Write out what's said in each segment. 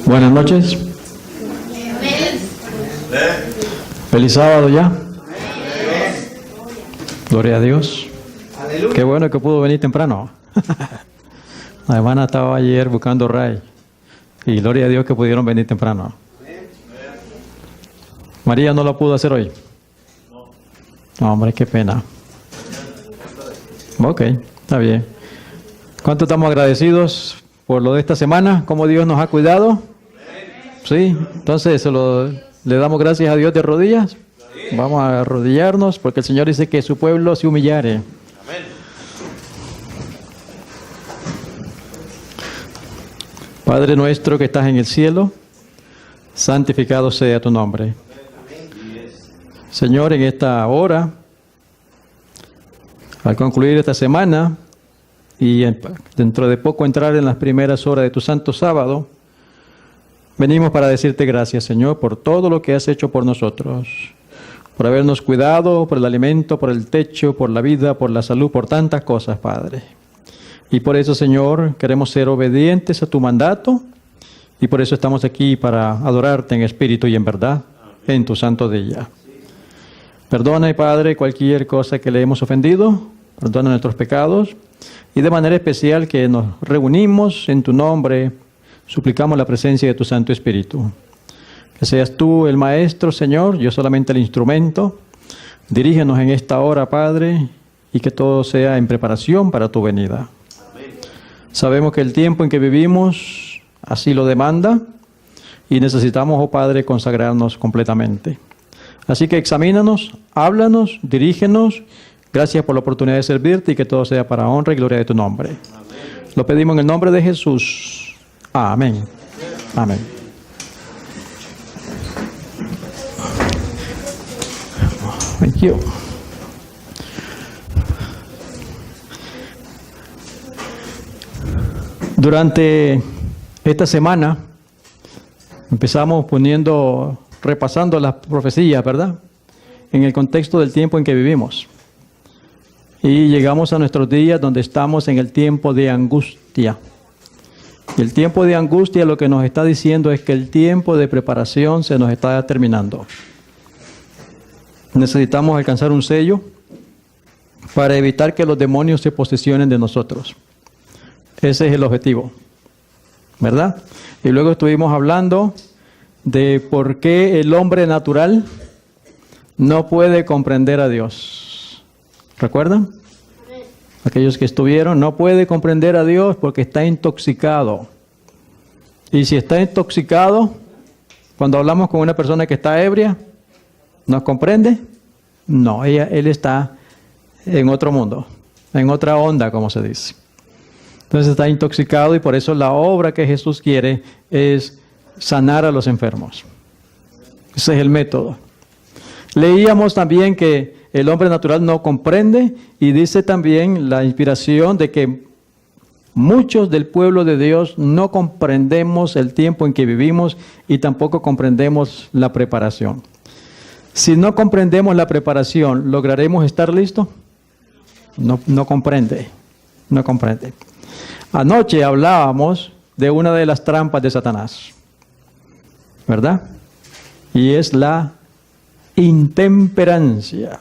Buenas noches. Feliz sábado ya. Gloria a Dios. Qué bueno que pudo venir temprano. La hermana estaba ayer buscando Ray. Y gloria a Dios que pudieron venir temprano. María no lo pudo hacer hoy. No, hombre, qué pena. Ok, está bien. ¿Cuánto estamos agradecidos por lo de esta semana? ¿Cómo Dios nos ha cuidado? Sí, entonces le damos gracias a Dios de rodillas. Vamos a arrodillarnos porque el Señor dice que su pueblo se humillare. Padre nuestro que estás en el cielo, santificado sea tu nombre. Señor, en esta hora, al concluir esta semana y dentro de poco entrar en las primeras horas de tu santo sábado, venimos para decirte gracias, Señor, por todo lo que has hecho por nosotros, por habernos cuidado, por el alimento, por el techo, por la vida, por la salud, por tantas cosas, Padre. Y por eso, Señor, queremos ser obedientes a tu mandato y por eso estamos aquí para adorarte en espíritu y en verdad, en tu santo día. Perdona, Padre, cualquier cosa que le hemos ofendido, perdona nuestros pecados y de manera especial que nos reunimos en tu nombre, suplicamos la presencia de tu Santo Espíritu. Que seas tú el Maestro, Señor, yo solamente el instrumento. Dirígenos en esta hora, Padre, y que todo sea en preparación para tu venida. Sabemos que el tiempo en que vivimos así lo demanda y necesitamos, oh Padre, consagrarnos completamente. Así que examínanos, háblanos, dirígenos. Gracias por la oportunidad de servirte y que todo sea para honra y gloria de tu nombre. Amén. Lo pedimos en el nombre de Jesús. Amén. Amén. Thank you. Durante esta semana empezamos repasando las profecías, ¿verdad? En el contexto del tiempo en que vivimos. Y llegamos a nuestros días donde estamos en el tiempo de angustia. Y el tiempo de angustia lo que nos está diciendo es que el tiempo de preparación se nos está terminando. Necesitamos alcanzar un sello para evitar que los demonios se posesionen de nosotros. Ese es el objetivo, ¿verdad? Y luego estuvimos hablando de por qué el hombre natural no puede comprender a Dios. ¿Recuerdan? Aquellos que estuvieron, no puede comprender a Dios porque está intoxicado. Y si está intoxicado, cuando hablamos con una persona que está ebria, ¿nos comprende? No, él está en otro mundo, en otra onda, como se dice. Entonces está intoxicado y por eso la obra que Jesús quiere es sanar a los enfermos. Ese es el método. Leíamos también que el hombre natural no comprende y dice también la inspiración de que muchos del pueblo de Dios no comprendemos el tiempo en que vivimos y tampoco comprendemos la preparación. Si no comprendemos la preparación, ¿lograremos estar listos? No comprende. Anoche hablábamos de una de las trampas de Satanás, ¿verdad? Y es la intemperancia.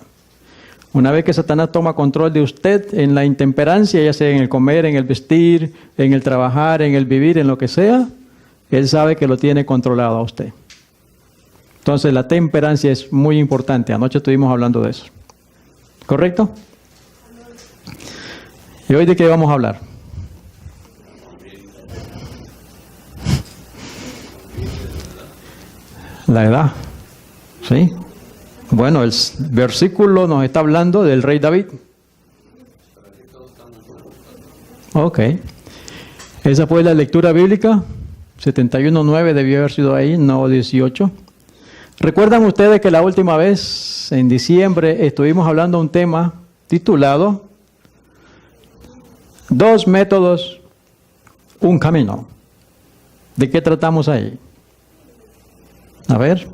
Una vez que Satanás toma control de usted en la intemperancia, ya sea en el comer, en el vestir, en el trabajar, en el vivir, en lo que sea, él sabe que lo tiene controlado a usted. Entonces la temperancia es muy importante. Anoche estuvimos hablando de eso. ¿Correcto? ¿Y hoy de qué vamos a hablar? La edad. ¿Sí? Bueno, el versículo nos está hablando del rey David. Ok. Esa fue la lectura bíblica. 71:9 debió haber sido ahí, no 18. ¿Recuerdan ustedes que la última vez, en diciembre, estuvimos hablando de un tema titulado Dos métodos, un camino? ¿De qué tratamos ahí? A ver,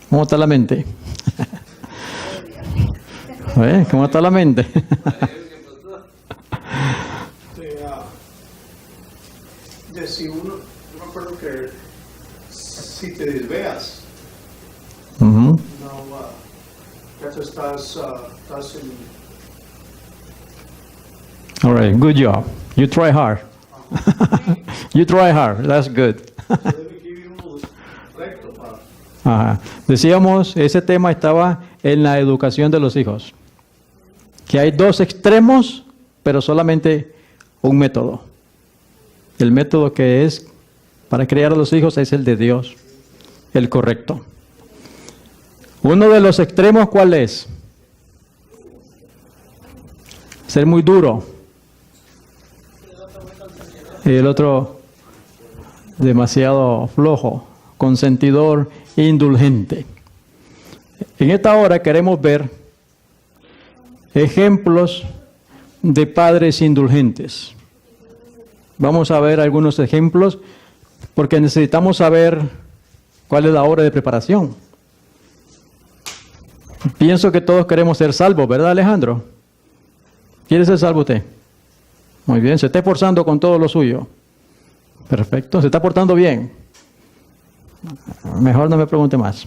¿cómo está la mente? ¿Cómo está la mente? de si uno, yo me acuerdo que si te desveas, Ujú. ya tú estás en... All right, good job. You try hard. You try hard. That's good. debe que ir uno recto para... Ajá. Decíamos, ese tema estaba en la educación de los hijos. Que hay dos extremos, pero solamente un método. El método que es para criar a los hijos es el de Dios, el correcto. Uno de los extremos, ¿cuál es? Ser muy duro. Y el otro, demasiado flojo, consentidor, indulgente. En esta hora queremos ver ejemplos de padres indulgentes. Vamos a ver algunos ejemplos porque necesitamos saber cuál es la hora de preparación. Pienso que todos queremos ser salvos, ¿verdad, Alejandro? ¿Quiere ser salvo usted? Muy bien, se está esforzando con todo lo suyo. Perfecto, se está portando bien. Mejor no me pregunte más.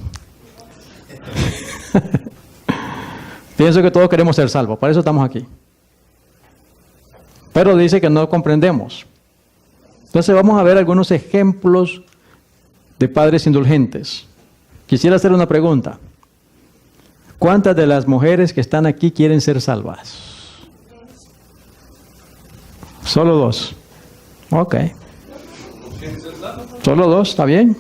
Pienso que todos queremos ser salvos, para eso estamos aquí. Pero dice que no comprendemos. Entonces vamos a ver algunos ejemplos de padres indulgentes. Quisiera hacer una pregunta. ¿Cuántas de las mujeres que están aquí quieren ser salvas? Solo dos. Ok. Solo dos, ¿está bien?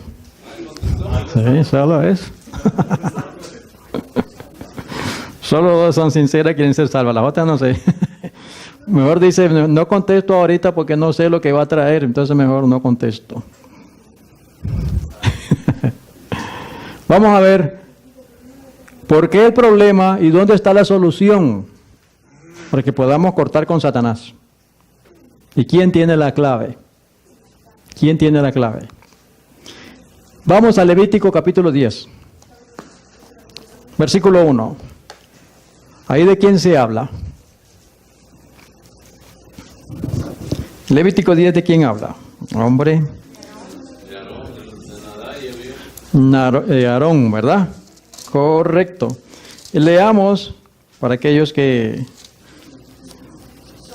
Sí, solo es. Solo dos son sinceras, quieren ser salvas. Las otras no sé. Mejor dice, no contesto ahorita porque no sé lo que va a traer, entonces mejor no contesto. Vamos a ver por qué el problema y dónde está la solución para que podamos cortar con Satanás. ¿Y quién tiene la clave? ¿Quién tiene la clave? Vamos a Levítico capítulo 10, versículo 1. ¿Ahí de quién se habla? Levítico 10, ¿de quién habla? Hombre. Aarón, ¿verdad? Correcto. Leamos, para aquellos que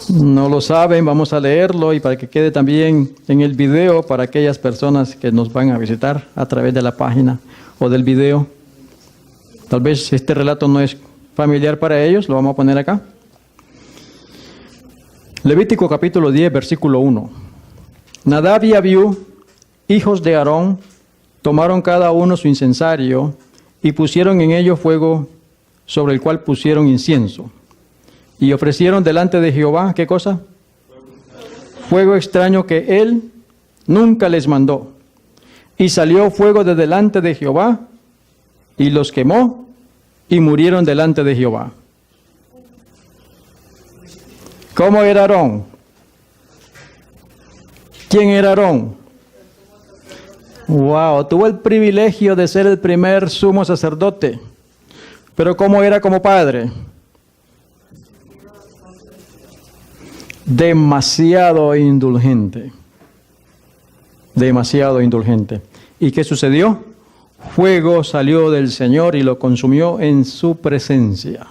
no lo saben, vamos a leerlo y para que quede también en el video para aquellas personas que nos van a visitar a través de la página o del video. Tal vez este relato no es familiar para ellos, lo vamos a poner acá. Levítico capítulo 10, versículo 1. Nadab y Abiú, hijos de Aarón, tomaron cada uno su incensario y pusieron en ello fuego sobre el cual pusieron incienso. Y ofrecieron delante de Jehová, ¿qué cosa? Fuego extraño que él nunca les mandó. Y salió fuego de delante de Jehová y los quemó y murieron delante de Jehová. ¿Cómo era Aarón? ¿Quién era Aarón? Wow, tuvo el privilegio de ser el primer sumo sacerdote. Pero ¿cómo era como padre? Demasiado indulgente. Demasiado indulgente. ¿Y qué sucedió? Fuego salió del Señor y lo consumió en su presencia.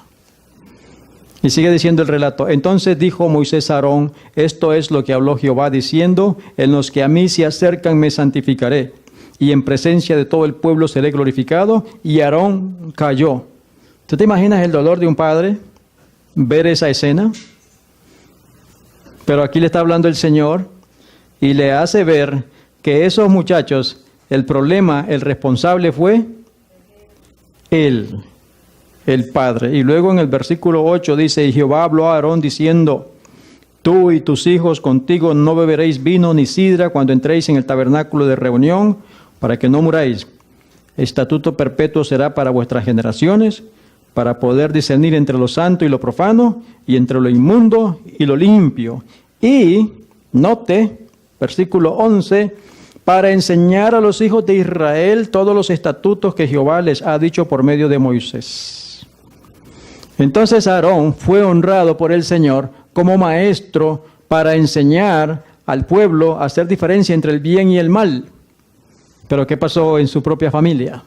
Y sigue diciendo el relato. Entonces dijo Moisés a Aarón, esto es lo que habló Jehová diciendo, en los que a mí se acercan me santificaré, y en presencia de todo el pueblo seré glorificado. Y Aarón cayó. ¿Tú te imaginas el dolor de un padre ver esa escena? Pero aquí le está hablando el Señor y le hace ver que esos muchachos, el problema, el responsable fue él, el Padre. Y luego en el versículo 8 dice, y Jehová habló a Aarón diciendo, tú y tus hijos contigo no beberéis vino ni sidra cuando entréis en el tabernáculo de reunión, para que no muráis. Estatuto perpetuo será para vuestras generaciones, para poder discernir entre lo santo y lo profano, y entre lo inmundo y lo limpio. Y, note, versículo 11, para enseñar a los hijos de Israel todos los estatutos que Jehová les ha dicho por medio de Moisés. Entonces Aarón fue honrado por el Señor como maestro para enseñar al pueblo a hacer diferencia entre el bien y el mal. Pero ¿qué pasó en su propia familia?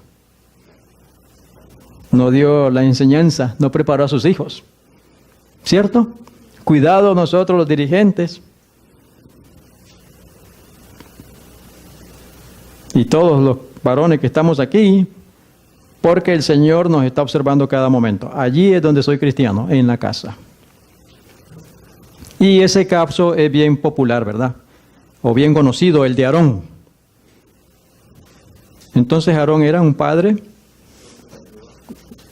No dio la enseñanza, no preparó a sus hijos. ¿Cierto? Cuidado nosotros los dirigentes y todos los varones que estamos aquí, porque el Señor nos está observando cada momento. Allí es donde soy cristiano, en la casa. Y ese caso es bien popular, ¿verdad? O bien conocido, el de Aarón. Entonces Aarón era un padre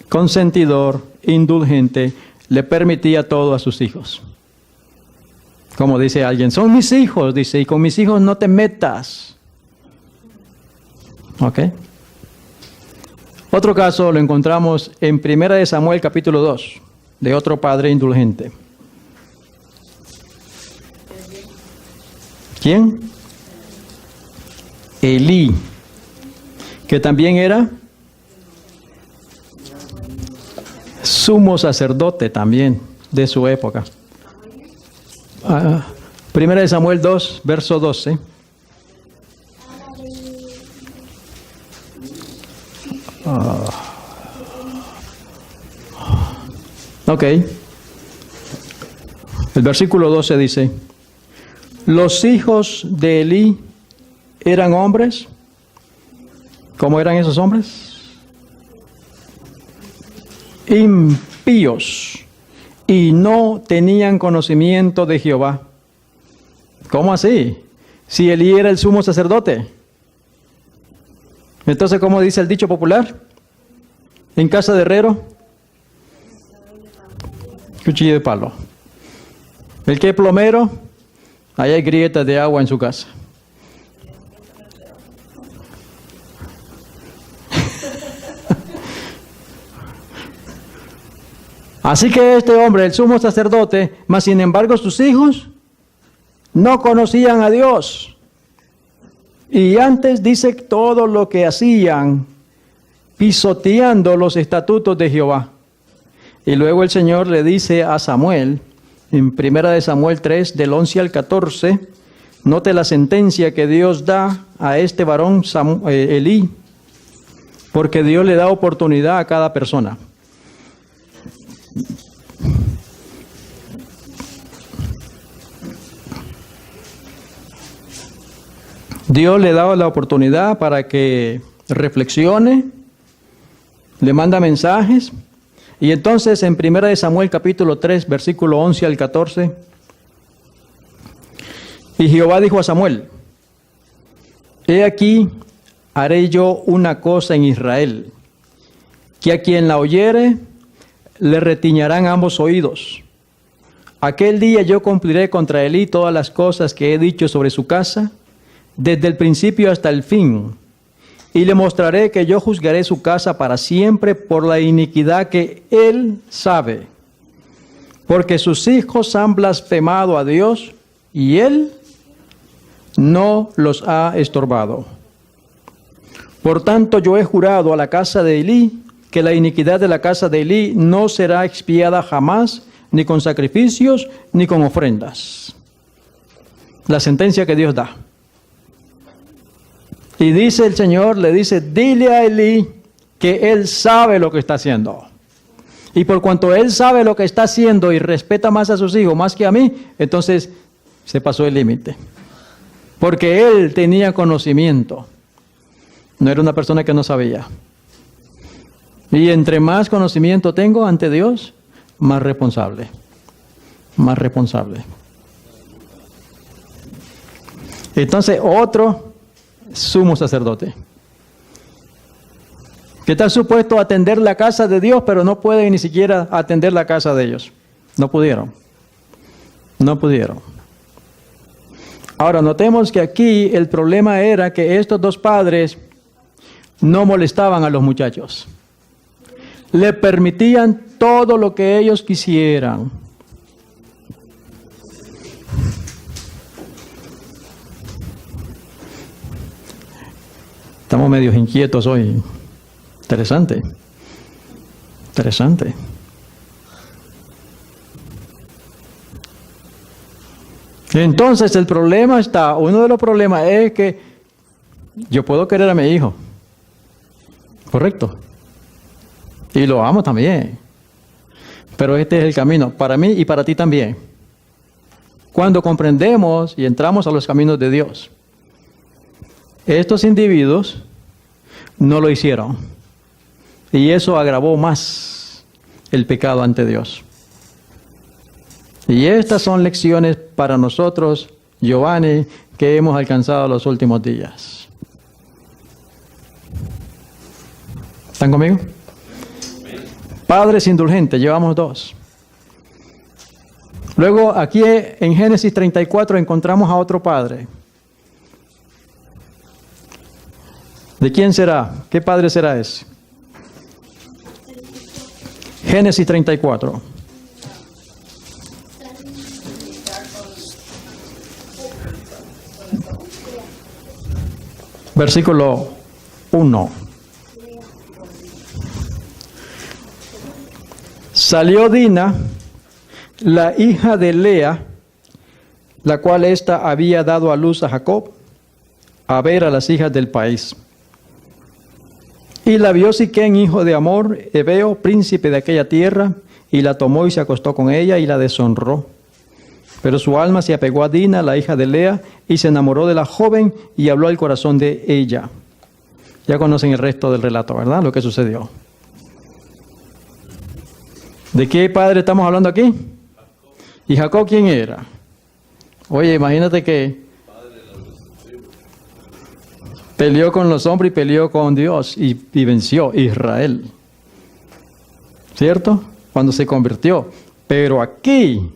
consentidor, indulgente, le permitía todo a sus hijos. Como dice alguien, son mis hijos, dice, y con mis hijos no te metas. ¿Ok? Otro caso lo encontramos en 1 Samuel capítulo 2, de otro padre indulgente. ¿Quién? Elí, que también era sumo sacerdote también de su época. 1 Samuel 2, verso 12. Ok. El versículo 12 dice: los hijos de Elí eran hombres. ¿Cómo eran esos hombres? Impíos, y no tenían conocimiento de Jehová. ¿Cómo así? Si Elí era el sumo sacerdote. Entonces, ¿cómo dice el dicho popular? En casa de herrero, cuchillo de palo. El que es plomero, ahí hay grietas de agua en su casa. Así que este hombre, el sumo sacerdote, mas sin embargo sus hijos no conocían a Dios. Y antes dice todo lo que hacían, pisoteando los estatutos de Jehová. Y luego el Señor le dice a Samuel, en 1 Samuel 3, del 11 al 14, note la sentencia que Dios da a este varón Elí, porque Dios le da oportunidad a cada persona. Dios le da la oportunidad para que reflexione, le manda mensajes, y entonces en 1 Samuel capítulo 3, versículo 11 al 14, y Jehová dijo a Samuel: he aquí, haré yo una cosa en Israel, que a quien la oyere, le retiñarán ambos oídos. Aquel día yo cumpliré contra Elí todas las cosas que he dicho sobre su casa, desde el principio hasta el fin, y le mostraré que yo juzgaré su casa para siempre por la iniquidad que él sabe, porque sus hijos han blasfemado a Dios, y él no los ha estorbado. Por tanto, yo he jurado a la casa de Elí, que la iniquidad de la casa de Elí no será expiada jamás, ni con sacrificios, ni con ofrendas. La sentencia que Dios da. Y dice el Señor, le dice, dile a Elí que él sabe lo que está haciendo. Y por cuanto él sabe lo que está haciendo y respeta más a sus hijos, más que a mí, entonces se pasó el límite. Porque él tenía conocimiento. No era una persona que no sabía. Y entre más conocimiento tengo ante Dios, más responsable. Más responsable. Entonces, otro sumo sacerdote, que está supuesto a atender la casa de Dios, pero no puede ni siquiera atender la casa de ellos. No pudieron. No pudieron. Ahora, notemos que aquí el problema era que estos dos padres no molestaban a los muchachos. Le permitían todo lo que ellos quisieran. Estamos medios inquietos hoy. Interesante. Interesante. Entonces uno de los problemas es que yo puedo querer a mi hijo, correcto, y lo amo también, pero este es el camino para mí y para ti también. Cuando comprendemos y entramos a los caminos de Dios, estos individuos no lo hicieron, y eso agravó más el pecado ante Dios. Y estas son lecciones para nosotros, Giovanni, que hemos alcanzado los últimos días. ¿Están conmigo? Padres indulgentes, llevamos 2. Luego aquí en Génesis 34 encontramos a otro padre. ¿De quién será? ¿Qué padre será ese? Génesis 34. Versículo 1. Salió Dina, la hija de Lea, la cual ésta había dado a luz a Jacob, a ver a las hijas del país. Y la vio Siquén, hijo de Amor, Heveo, príncipe de aquella tierra, y la tomó y se acostó con ella y la deshonró. Pero su alma se apegó a Dina, la hija de Lea, y se enamoró de la joven y habló al corazón de ella. Ya conocen el resto del relato, ¿verdad? Lo que sucedió. ¿De qué padre estamos hablando aquí? ¿Y Jacob quién era? Oye, imagínate que peleó con los hombres y peleó con Dios y venció Israel. ¿Cierto? Cuando se convirtió. Pero aquí,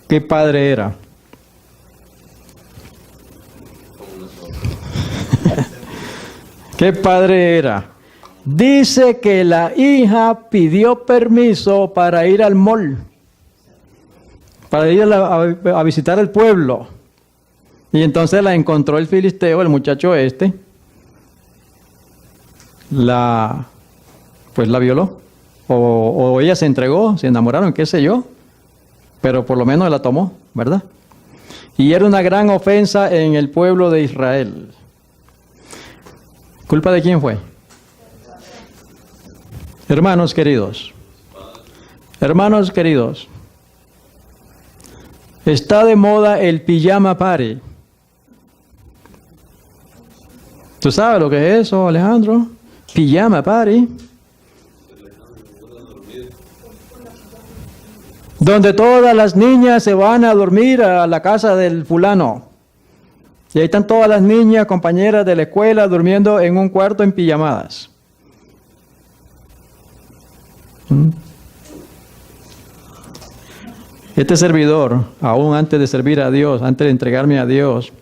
¿qué padre era? ¿Qué padre era? Dice que la hija pidió permiso para ir al mall, para ir a visitar el pueblo. Y entonces la encontró el filisteo, el muchacho este, la violó. O ella se entregó, se enamoraron, qué sé yo, pero por lo menos la tomó, ¿verdad? Y era una gran ofensa en el pueblo de Israel. ¿Culpa de quién fue? Hermanos queridos, está de moda el pijama party. ¿Tú sabes lo que es eso, Alejandro? Pijama party. Donde todas las niñas se van a dormir a la casa del fulano. Y ahí están todas las niñas, compañeras de la escuela, durmiendo en un cuarto en pijamadas. Este servidor, aún antes de servir a Dios, antes de entregarme a Dios,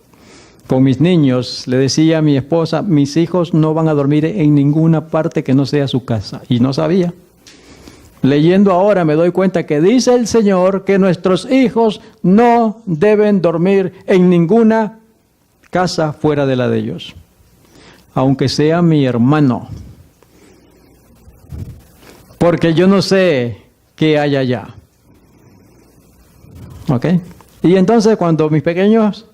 con mis niños, le decía a mi esposa, mis hijos no van a dormir en ninguna parte que no sea su casa. Y no sabía. Leyendo ahora me doy cuenta que dice el Señor que nuestros hijos no deben dormir en ninguna casa fuera de la de ellos, aunque sea mi hermano, porque yo no sé qué hay allá. ¿Ok? Y entonces cuando mis niños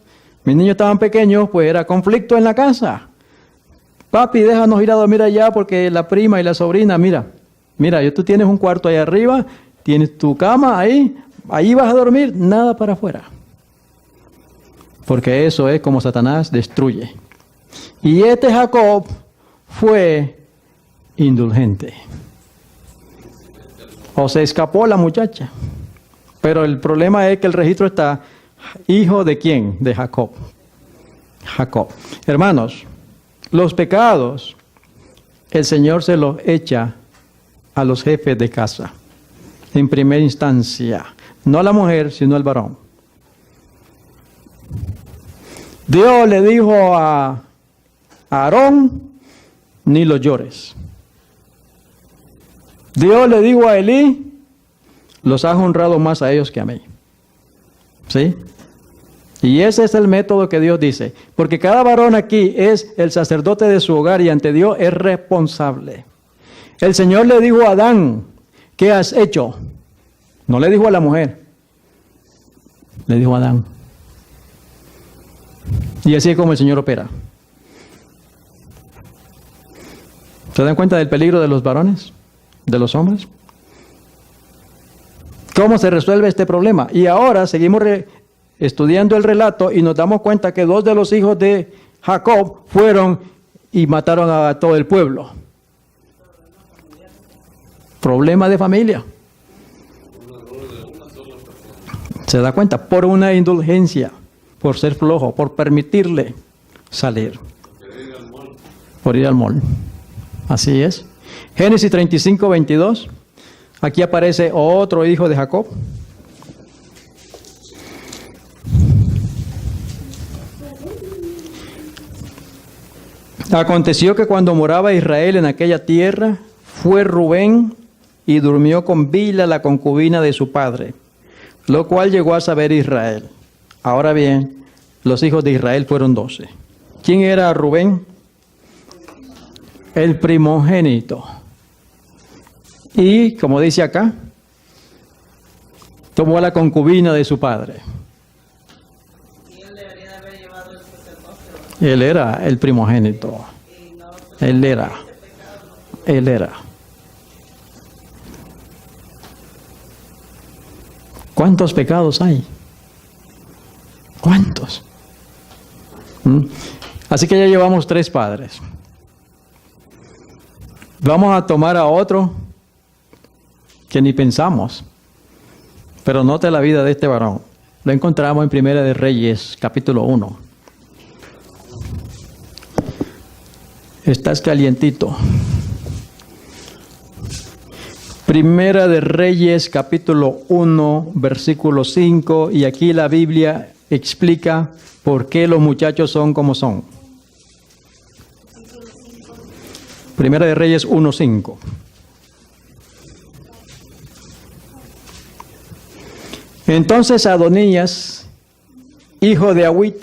estaban pequeños, pues era conflicto en la casa. Papi, déjanos ir a dormir allá porque la prima y la sobrina, mira, tú tienes un cuarto ahí arriba, tienes tu cama ahí vas a dormir, nada para afuera. Porque eso es como Satanás destruye. Y este Jacob fue indulgente. O se escapó la muchacha. Pero el problema es que el registro está, ¿hijo de quién? De Jacob. Jacob. Hermanos, los pecados, el Señor se los echa a los jefes de casa. En primera instancia. No a la mujer, sino al varón. Dios le dijo a Aarón, ni lo llores. Dios le dijo a Elí, los has honrado más a ellos que a mí. ¿Sí? Y ese es el método que Dios dice. Porque cada varón aquí es el sacerdote de su hogar y ante Dios es responsable. El Señor le dijo a Adán, ¿qué has hecho? No le dijo a la mujer. le dijo Adán. Y así es como el Señor opera. ¿Se dan cuenta del peligro de los varones? ¿De los hombres? ¿Cómo se resuelve este problema? Y ahora seguimos estudiando el relato y nos damos cuenta que 2 de los hijos de Jacob fueron y mataron a todo el pueblo. Problema de familia. ¿Se da cuenta? Por una indulgencia, por ser flojo, por permitirle salir. Por ir al mall. Así es. Génesis 35, 22. Aquí aparece otro hijo de Jacob. Aconteció que cuando moraba Israel en aquella tierra, fue Rubén y durmió con Bila, la concubina de su padre, lo cual llegó a saber Israel. Ahora bien, los hijos de Israel fueron 12. ¿Quién era Rubén? El primogénito. Y, como dice acá, tomó a la concubina de su padre. Y él debería de haber llevado el sacerdocio. Él era el primogénito. Él era. ¿Cuántos pecados hay? ¿Cuántos? Así que ya llevamos 3 padres. Vamos a tomar a otro que ni pensamos. Pero note la vida de este varón. Lo encontramos en Primera de Reyes, capítulo 1. Estás calientito. Primera de Reyes, capítulo 1, versículo 5. Y aquí la Biblia explica por qué los muchachos son como son. Primera de Reyes 1, 5. Entonces Adonías, hijo de Agüit,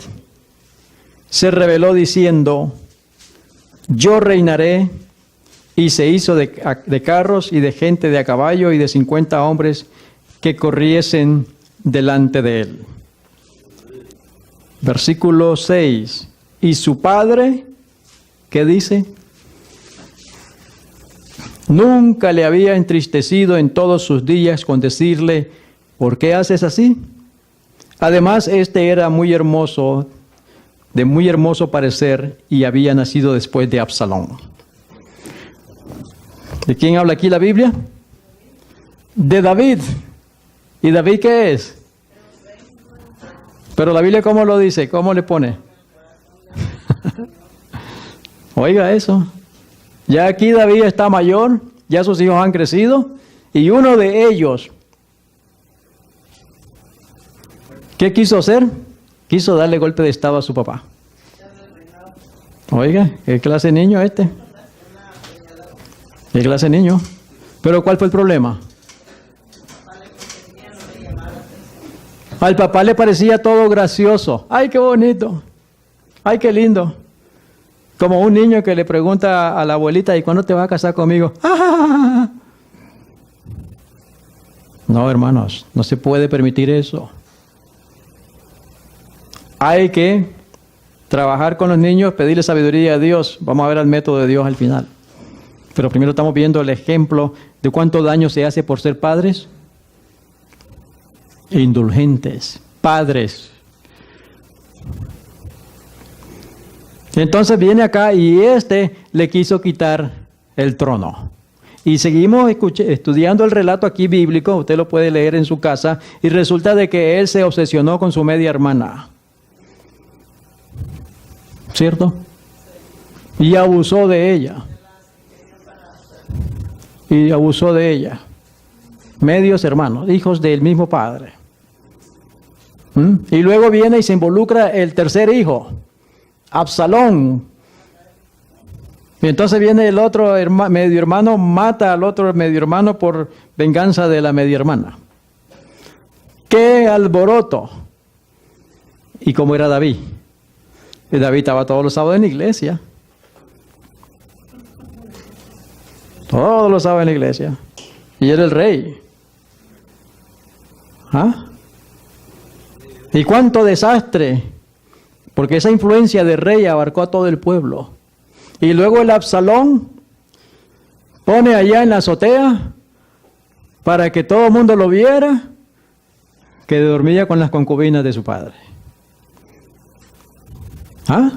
se rebeló diciendo: yo reinaré, y se hizo de carros y de gente de a caballo y de 50 hombres que corriesen delante de él. Versículo 6. Y su padre, ¿qué dice? Nunca le había entristecido en todos sus días con decirle: ¿por qué haces así? Además, este era muy hermoso, de muy hermoso parecer, y había nacido después de Absalón. ¿De quién habla aquí la Biblia? De David. ¿Y David qué es? Pero la Biblia, ¿cómo lo dice? ¿Cómo le pone? Oiga eso. Ya aquí David está mayor, ya sus hijos han crecido, y uno de ellos, ¿qué quiso hacer? Quiso darle golpe de estado a su papá. Oiga, ¿qué clase de niño este? ¿Qué clase de niño? Pero ¿cuál fue el problema? Al papá le parecía todo gracioso. ¡Ay, qué bonito! ¡Ay, qué lindo! Como un niño que le pregunta a la abuelita: ¿y cuándo te vas a casar conmigo? ¡Ah! No, hermanos, no se puede permitir eso. Hay que trabajar con los niños, pedirle sabiduría a Dios. Vamos a ver el método de Dios al final. Pero primero estamos viendo el ejemplo de cuánto daño se hace por ser padres indulgentes, padres. Entonces viene acá y le quiso quitar el trono. Y seguimos estudiando el relato aquí bíblico, usted lo puede leer en su casa, y resulta de que él se obsesionó con su media hermana. ¿Cierto? Y abusó de ella. Medios hermanos, hijos del mismo padre. Y luego viene y se involucra el tercer hijo, Absalón. Y entonces viene el otro medio hermano, mata al otro medio hermano por venganza de la media hermana. ¡Qué alboroto! ¿Y cómo era David? Y David estaba todos los sábados en la iglesia. Todos los sábados en la iglesia. Y era el rey. ¿Ah? Y cuánto desastre, porque esa influencia de rey abarcó a todo el pueblo. Y luego el Absalón pone allá en la azotea para que todo el mundo lo viera, que dormía con las concubinas de su padre. ¿Ah?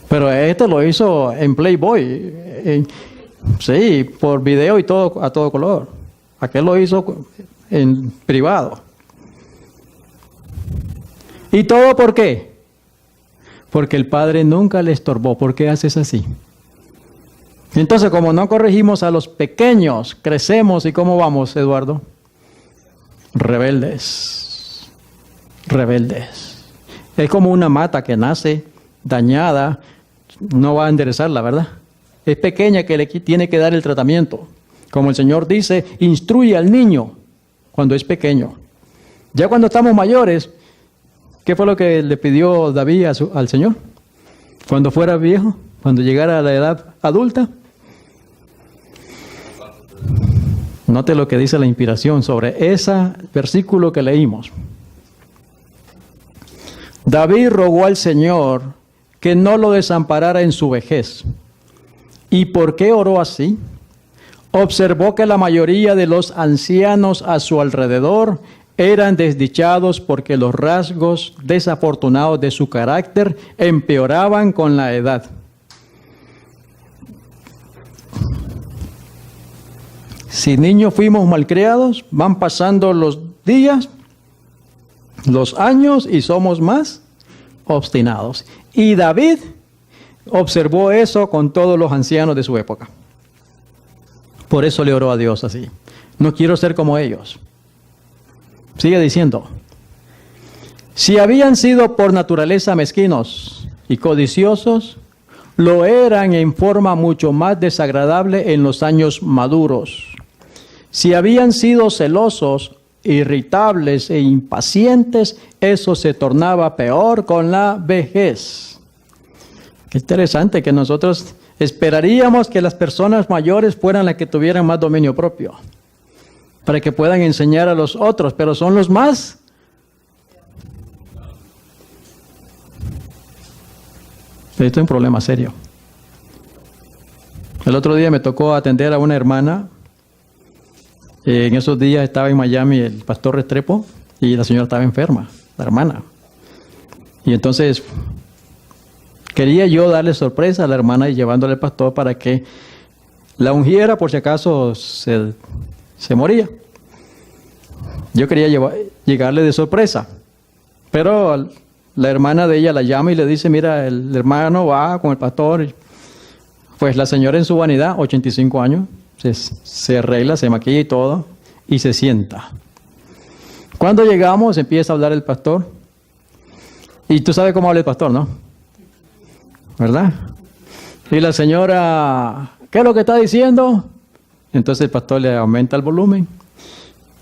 Pero esto lo hizo en Playboy, sí, por video y todo a todo color. Aquel lo hizo en privado. ¿Y todo por qué? Porque el padre nunca le estorbó. ¿Por qué haces así? Entonces, como no corregimos a los pequeños, crecemos y ¿cómo vamos, Eduardo? Rebeldes. Rebeldes. Es como una mata que nace dañada, no va a enderezarla, ¿verdad? Es pequeña que le tiene que dar el tratamiento. Como el Señor dice, instruye al niño cuando es pequeño. Ya cuando estamos mayores, ¿qué fue lo que le pidió David al Señor? Cuando fuera viejo, cuando llegara a la edad adulta. Note lo que dice la inspiración sobre ese versículo que leímos. David rogó al Señor que no lo desamparara en su vejez. ¿Y por qué oró así? Observó que la mayoría de los ancianos a su alrededor eran desdichados porque los rasgos desafortunados de su carácter empeoraban con la edad. Si niños fuimos malcriados, van pasando los días, los años y somos más obstinados. Y David observó eso con todos los ancianos de su época. Por eso le oró a Dios así. No quiero ser como ellos. Sigue diciendo, si habían sido por naturaleza mezquinos y codiciosos, lo eran en forma mucho más desagradable en los años maduros. Si habían sido celosos, irritables e impacientes, eso se tornaba peor con la vejez. Qué interesante que nosotros esperaríamos que las personas mayores fueran las que tuvieran más dominio propio, para que puedan enseñar a los otros, pero son los más. Esto es un problema serio. El otro día me tocó atender a una hermana. En esos días estaba en Miami el pastor Restrepo y la señora estaba enferma, la hermana. Y entonces quería yo darle sorpresa a la hermana y llevándole al pastor para que la ungiera por si acaso se moría. Yo quería llegarle de sorpresa, pero la hermana de ella la llama y le dice, mira, el hermano va con el pastor. Pues la señora en su vanidad, 85 años, se arregla, se maquilla y todo, y se sienta. Cuando llegamos, empieza a hablar el pastor. Y tú sabes cómo habla el pastor, ¿no? ¿Verdad? Y la señora, ¿qué es lo que está diciendo? Entonces el pastor le aumenta el volumen.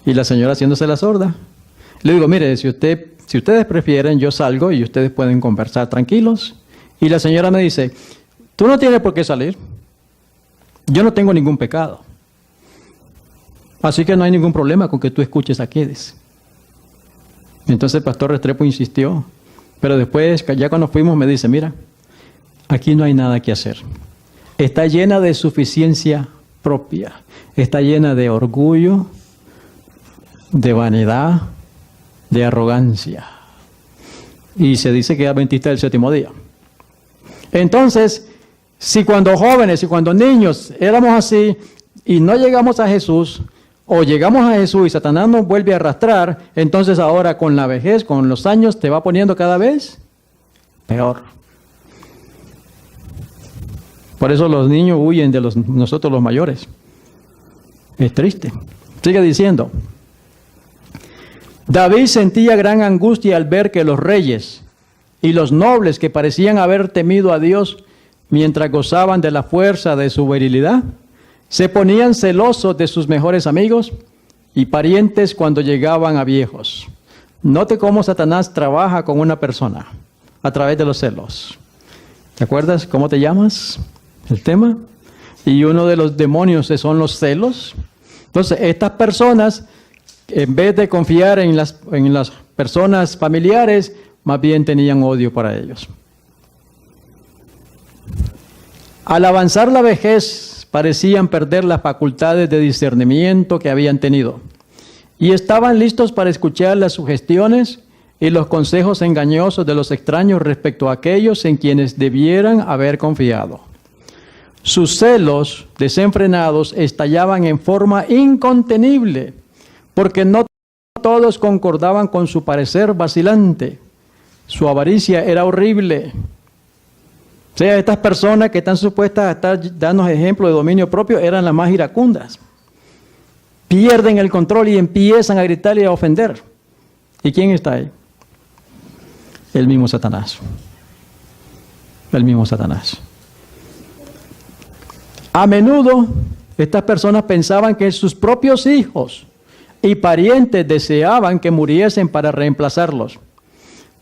Y la señora haciéndose la sorda. Le digo, mire, si ustedes prefieren, yo salgo y ustedes pueden conversar tranquilos. Y la señora me dice, tú no tienes por qué salir. Yo no tengo ningún pecado. Así que no hay ningún problema con que tú escuches aquí. Entonces el pastor Restrepo insistió. Pero después, ya cuando fuimos, me dice, mira, aquí no hay nada que hacer. Está llena de suficiencia propia. Está llena de orgullo, de vanidad, de arrogancia. Y se dice que es adventista del séptimo día. Entonces, si cuando jóvenes y cuando niños éramos así y no llegamos a Jesús, o llegamos a Jesús y Satanás nos vuelve a arrastrar, entonces ahora con la vejez, con los años, te va poniendo cada vez peor. Por eso los niños huyen de nosotros los mayores. Es triste. Sigue diciendo. David sentía gran angustia al ver que los reyes y los nobles que parecían haber temido a Dios mientras gozaban de la fuerza de su virilidad, se ponían celosos de sus mejores amigos y parientes cuando llegaban a viejos. Note cómo Satanás trabaja con una persona a través de los celos. ¿Te acuerdas cómo te llamas? El tema. Y uno de los demonios son los celos. Entonces, estas personas en vez de confiar en las personas familiares, más bien tenían odio para ellos. Al avanzar la vejez, parecían perder las facultades de discernimiento que habían tenido y estaban listos para escuchar las sugestiones y los consejos engañosos de los extraños respecto a aquellos en quienes debieran haber confiado. Sus celos desenfrenados estallaban en forma incontenible, porque no todos concordaban con su parecer vacilante. Su avaricia era horrible. O sea, estas personas que están supuestas a estar dando ejemplo de dominio propio eran las más iracundas. Pierden el control y empiezan a gritar y a ofender. ¿Y quién está ahí? El mismo Satanás. El mismo Satanás. A menudo, estas personas pensaban que sus propios hijos y parientes deseaban que muriesen para reemplazarlos,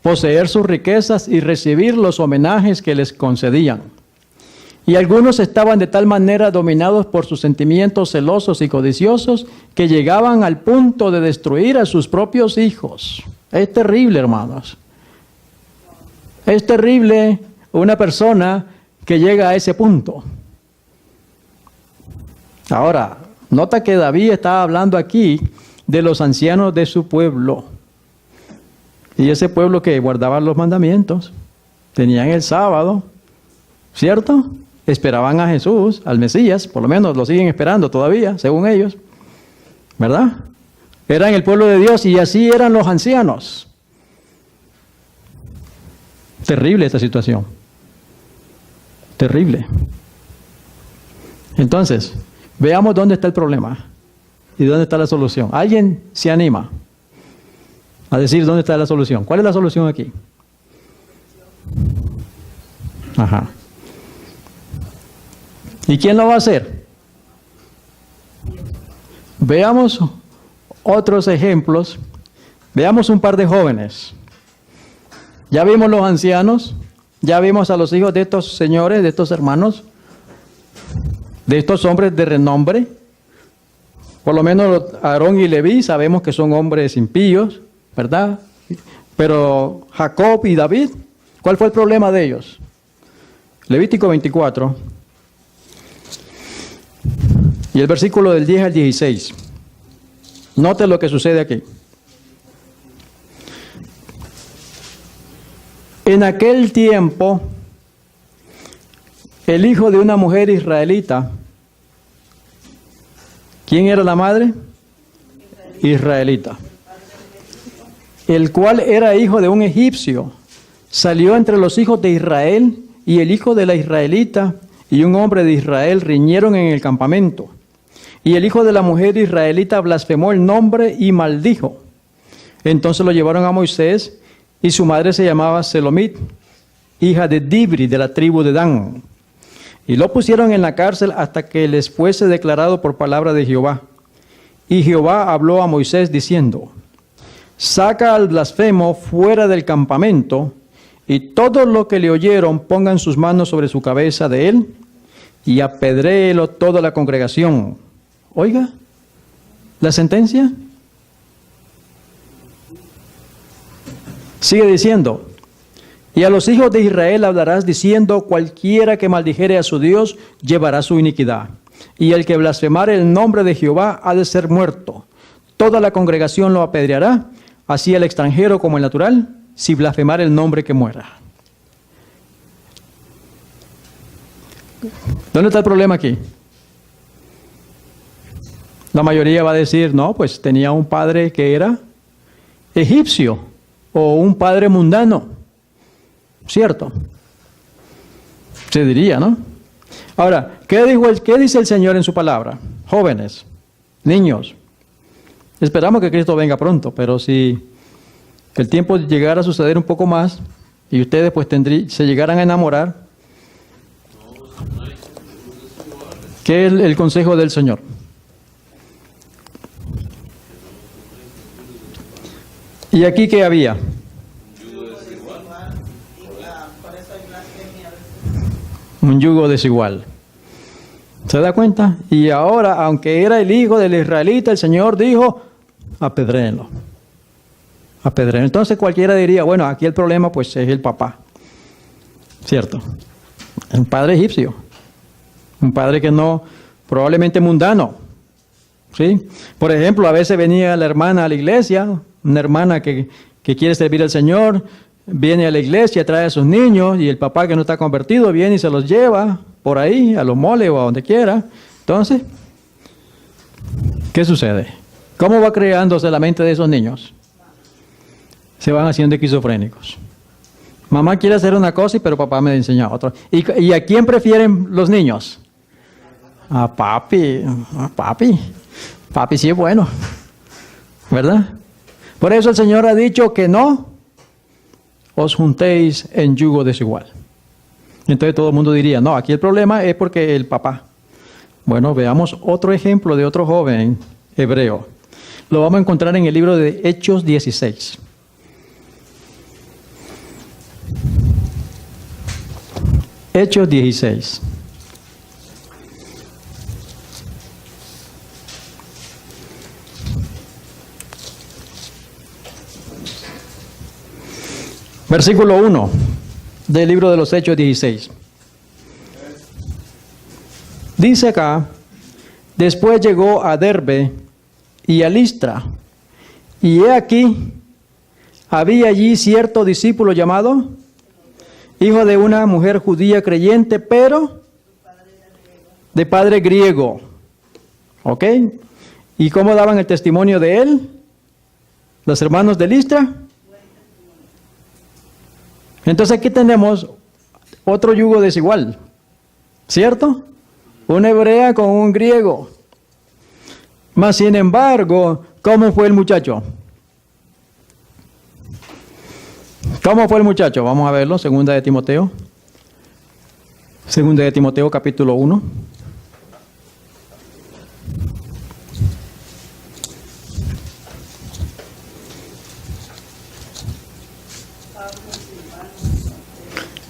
poseer sus riquezas y recibir los homenajes que les concedían. Y algunos estaban de tal manera dominados por sus sentimientos celosos y codiciosos que llegaban al punto de destruir a sus propios hijos. Es terrible, hermanos. Es terrible una persona que llega a ese punto. Ahora, nota que David está hablando aquí de los ancianos de su pueblo. Y ese pueblo que guardaba los mandamientos, tenían el sábado, ¿cierto? Esperaban a Jesús, al Mesías, por lo menos lo siguen esperando todavía, según ellos, ¿verdad? Eran el pueblo de Dios y así eran los ancianos. Terrible esta situación. Terrible. Entonces, veamos dónde está el problema y dónde está la solución. ¿Alguien se anima a decir dónde está la solución? ¿Cuál es la solución aquí? Ajá. ¿Y quién lo va a hacer? Veamos otros ejemplos. Veamos un par de jóvenes. Ya vimos los ancianos, ya vimos a los hijos de estos señores, de estos hermanos, de estos hombres de renombre. Por lo menos Aarón y Leví sabemos que son hombres impíos, ¿verdad? Pero Jacob y David, ¿cuál fue el problema de ellos? Levítico 24 y el versículo del 10 al 16. Note lo que sucede aquí. En aquel tiempo, el hijo de una mujer israelita, ¿quién era la madre? Israelita. El cual era hijo de un egipcio, salió entre los hijos de Israel, y el hijo de la israelita y un hombre de Israel riñeron en el campamento. Y el hijo de la mujer israelita blasfemó el nombre y maldijo. Entonces lo llevaron a Moisés, y su madre se llamaba Selomit, hija de Dibri, de la tribu de Dan. Y lo pusieron en la cárcel hasta que les fuese declarado por palabra de Jehová. Y Jehová habló a Moisés diciendo: saca al blasfemo fuera del campamento, y todos los que le oyeron pongan sus manos sobre su cabeza de él, y apedréelo toda la congregación. Oiga, la sentencia. Sigue diciendo: y a los hijos de Israel hablarás diciendo: cualquiera que maldijere a su Dios llevará su iniquidad, y el que blasfemare el nombre de Jehová ha de ser muerto. Toda la congregación lo apedreará, así el extranjero como el natural, si blasfemare el nombre que muera. ¿Dónde está el problema aquí? La mayoría va a decir: no, pues tenía un padre que era egipcio, o un padre mundano, ¿cierto? Se diría, ¿no? Ahora, ¿qué dice el Señor en su palabra? Jóvenes, niños, esperamos que Cristo venga pronto, pero si el tiempo llegara a suceder un poco más y ustedes pues se llegaran a enamorar, ¿qué es el consejo del Señor? ¿Y aquí qué había? Un yugo desigual. ¿Se da cuenta? Y ahora, aunque era el hijo del israelita, el Señor dijo: apedréenlo. Apedréenlo. Entonces cualquiera diría, bueno, aquí el problema pues es el papá. ¿Cierto? Un padre egipcio. Un padre que no, probablemente mundano. ¿Sí? Por ejemplo, a veces venía la hermana a la iglesia, una hermana que quiere servir al Señor, viene a la iglesia, trae a sus niños y el papá que no está convertido viene y se los lleva por ahí, a los moles o a donde quiera. Entonces, ¿qué sucede? ¿Cómo va creándose la mente de esos niños? Se van haciendo esquizofrénicos. Mamá quiere hacer una cosa, pero papá me enseña otra. ¿Y a quién prefieren los niños? A papi. A papi. Papi sí es bueno. ¿Verdad? Por eso el Señor ha dicho que no os juntéis en yugo desigual. Entonces todo el mundo diría, no, aquí el problema es porque el papá. Bueno, veamos otro ejemplo de otro joven hebreo. Lo vamos a encontrar en el libro de Hechos 16. Hechos 16. Versículo 1 del libro de los Hechos 16. Dice acá, después llegó a Derbe y a Listra, y he aquí, había allí cierto discípulo llamado, hijo de una mujer judía creyente, pero de padre griego. ¿Ok? ¿Y cómo daban el testimonio de él? Los hermanos de Listra. Entonces aquí tenemos otro yugo desigual, ¿cierto? Una hebrea con un griego. Mas sin embargo, ¿cómo fue el muchacho? ¿Cómo fue el muchacho? Vamos a verlo, segunda de Timoteo. Segunda de Timoteo, capítulo 1.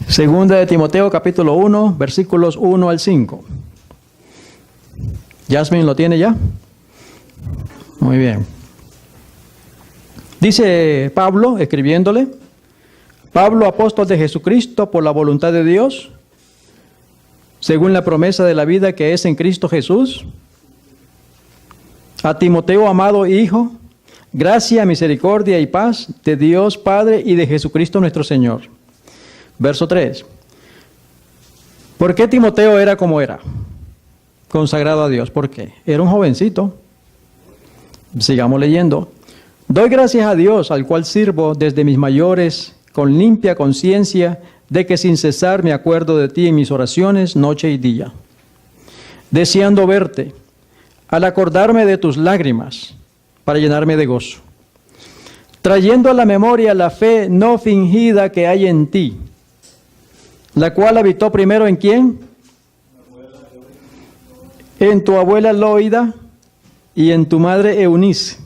Segunda de Timoteo, capítulo 1, versículos 1 al 5. Jasmine, ¿lo tiene ya? Muy bien. Dice Pablo, escribiéndole, Pablo, apóstol de Jesucristo, por la voluntad de Dios, según la promesa de la vida que es en Cristo Jesús, a Timoteo, amado hijo, gracia, misericordia y paz de Dios Padre y de Jesucristo nuestro Señor. Verso 3. ¿Por qué Timoteo era como era? Consagrado a Dios. ¿Por qué? Era un jovencito. Sigamos leyendo. Doy gracias a Dios, al cual sirvo desde mis mayores, con limpia conciencia, de que sin cesar me acuerdo de ti en mis oraciones, noche y día, deseando verte, al acordarme de tus lágrimas, para llenarme de gozo, trayendo a la memoria la fe no fingida que hay en ti, la cual habitó primero ¿en quién? En tu abuela Loida y en tu madre Eunice.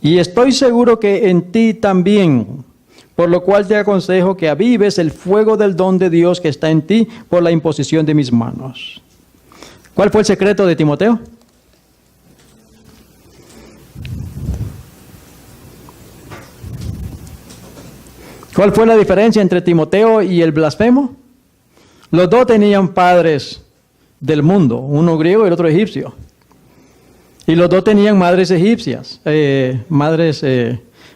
Y estoy seguro que en ti también, por lo cual te aconsejo que avives el fuego del don de Dios que está en ti por la imposición de mis manos. ¿Cuál fue el secreto de Timoteo? ¿Cuál fue la diferencia entre Timoteo y el blasfemo? Los dos tenían padres del mundo, uno griego y el otro egipcio. Y los dos tenían madres egipcias, madres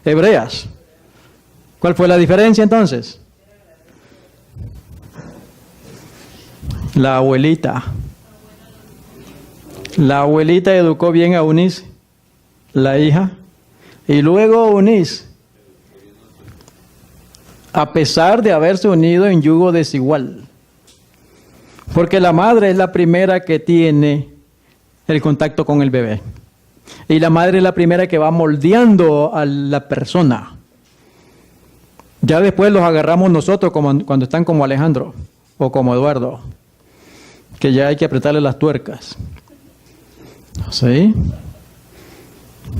hebreas. ¿Cuál fue la diferencia entonces? La abuelita. La abuelita educó bien a Eunice, la hija, y luego Eunice, a pesar de haberse unido en yugo desigual. Porque la madre es la primera que tiene el contacto con el bebé. Y la madre es la primera que va moldeando a la persona. Ya después los agarramos nosotros como cuando están como Alejandro o como Eduardo, que ya hay que apretarle las tuercas. ¿Sí?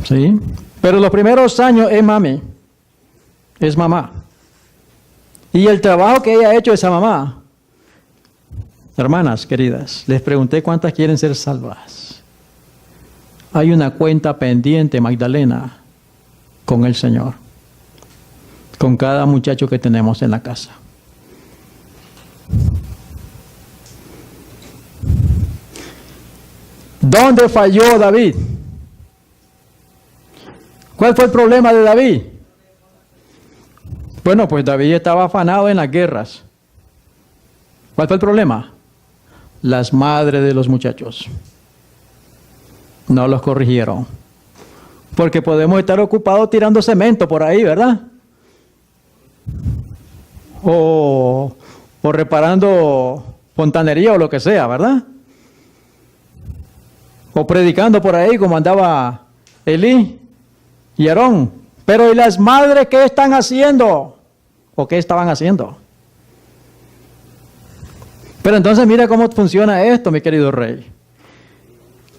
¿Sí? Pero los primeros años es mami, es mamá. Y el trabajo que ella ha hecho esa mamá, hermanas queridas, les pregunté cuántas quieren ser salvas. Hay una cuenta pendiente, Magdalena, con el Señor, con cada muchacho que tenemos en la casa. ¿Dónde falló David? ¿Cuál fue el problema de David? Bueno, pues David estaba afanado en las guerras. ¿Cuál fue el problema? Las madres de los muchachos no los corrigieron. Porque podemos estar ocupados tirando cemento por ahí, ¿verdad? O reparando fontanería o lo que sea, ¿verdad? O predicando por ahí como andaba Elí y Aarón. Pero ¿y las madres qué están haciendo? ¿O qué estaban haciendo? Pero entonces mira cómo funciona esto, mi querido rey.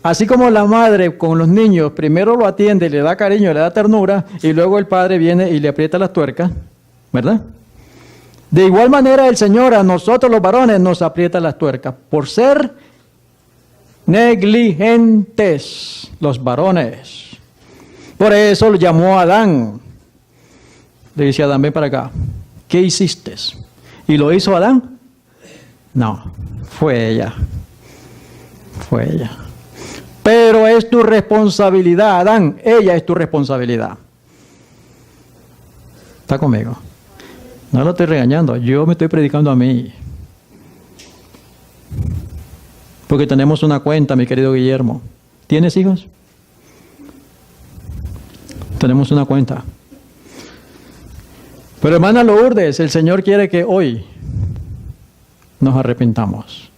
Así como la madre con los niños primero lo atiende, le da cariño, le da ternura, y luego el padre viene y le aprieta las tuercas, ¿verdad? De igual manera el Señor a nosotros los varones nos aprieta las tuercas por ser negligentes, los varones. Por eso lo llamó a Adán. Le dice a Adán, ven para acá. ¿Qué hiciste? ¿Y lo hizo Adán? No, fue ella. Fue ella. Pero es tu responsabilidad, Adán. Ella es tu responsabilidad. ¿Está conmigo? No lo estoy regañando. Yo me estoy predicando a mí. Porque tenemos una cuenta, mi querido Guillermo. ¿Tienes hijos? Tenemos una cuenta. Pero hermana Lourdes, el Señor quiere que hoy nos arrepentamos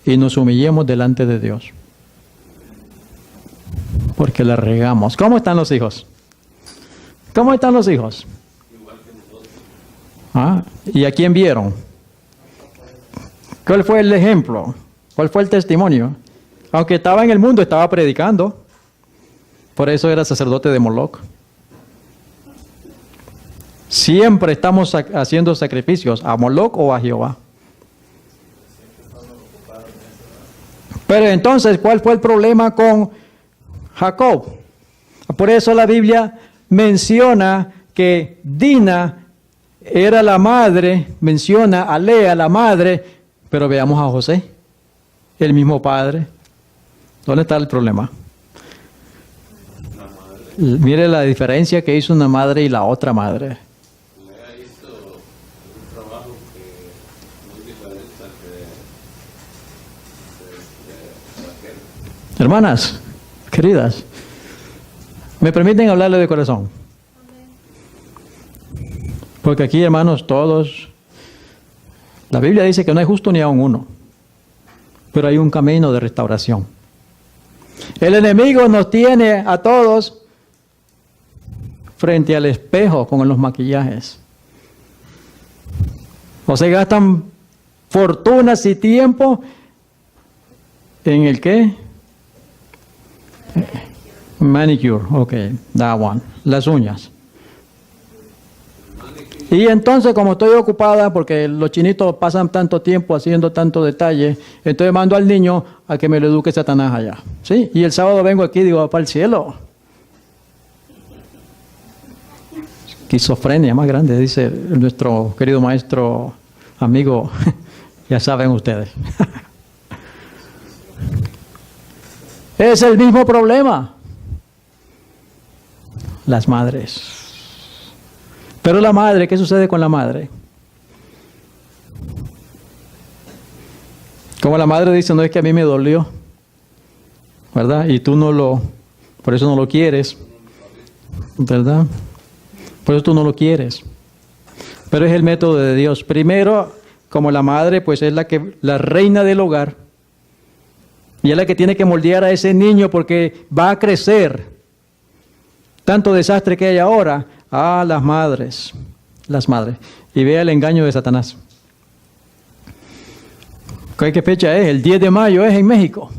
y nos humillemos delante de Dios. Porque la regamos. ¿Cómo están los hijos? ¿Cómo están los hijos? ¿Ah? ¿Y a quién vieron? ¿Cuál fue el ejemplo? ¿Cuál fue el testimonio? Aunque estaba en el mundo, estaba predicando. Por eso era sacerdote de Moloc. Siempre estamos haciendo sacrificios a Moloc o a Jehová. Pero entonces, ¿cuál fue el problema con Jacob? Por eso la Biblia menciona que Dina era la madre, menciona a Lea la madre, pero veamos a José, el mismo padre. ¿Dónde está el problema? Mire la diferencia que hizo una madre y la otra madre. Lea hizo un trabajo que muy diferente al de Raquel. Hermanas, queridas, ¿me permiten hablarle de corazón? Porque aquí, hermanos, todos, la Biblia dice que no hay justo ni aun uno, pero hay un camino de restauración. El enemigo nos tiene a todos frente al espejo con los maquillajes. O se gastan fortunas y tiempo en el ¿qué? Manicure, ok, that one, las uñas. Y entonces, como estoy ocupada, porque los chinitos pasan tanto tiempo haciendo tanto detalle, entonces mando al niño a que me lo eduque Satanás allá. ¿Sí? Y el sábado vengo aquí y digo, para el cielo. Esquizofrenia más grande, dice nuestro querido maestro, amigo, ya saben ustedes. Es el mismo problema. Las madres. Pero la madre, ¿qué sucede con la madre? Como la madre dice, no es que a mí me dolió, ¿verdad? Y tú por eso no lo quieres, ¿verdad? Por eso tú no lo quieres. Pero es el método de Dios. Primero, como la madre, pues es la reina del hogar. Y es la que tiene que moldear a ese niño porque va a crecer. Tanto desastre que hay ahora. Las madres. Y vea el engaño de Satanás. ¿Qué fecha es? El 10 de mayo es en México.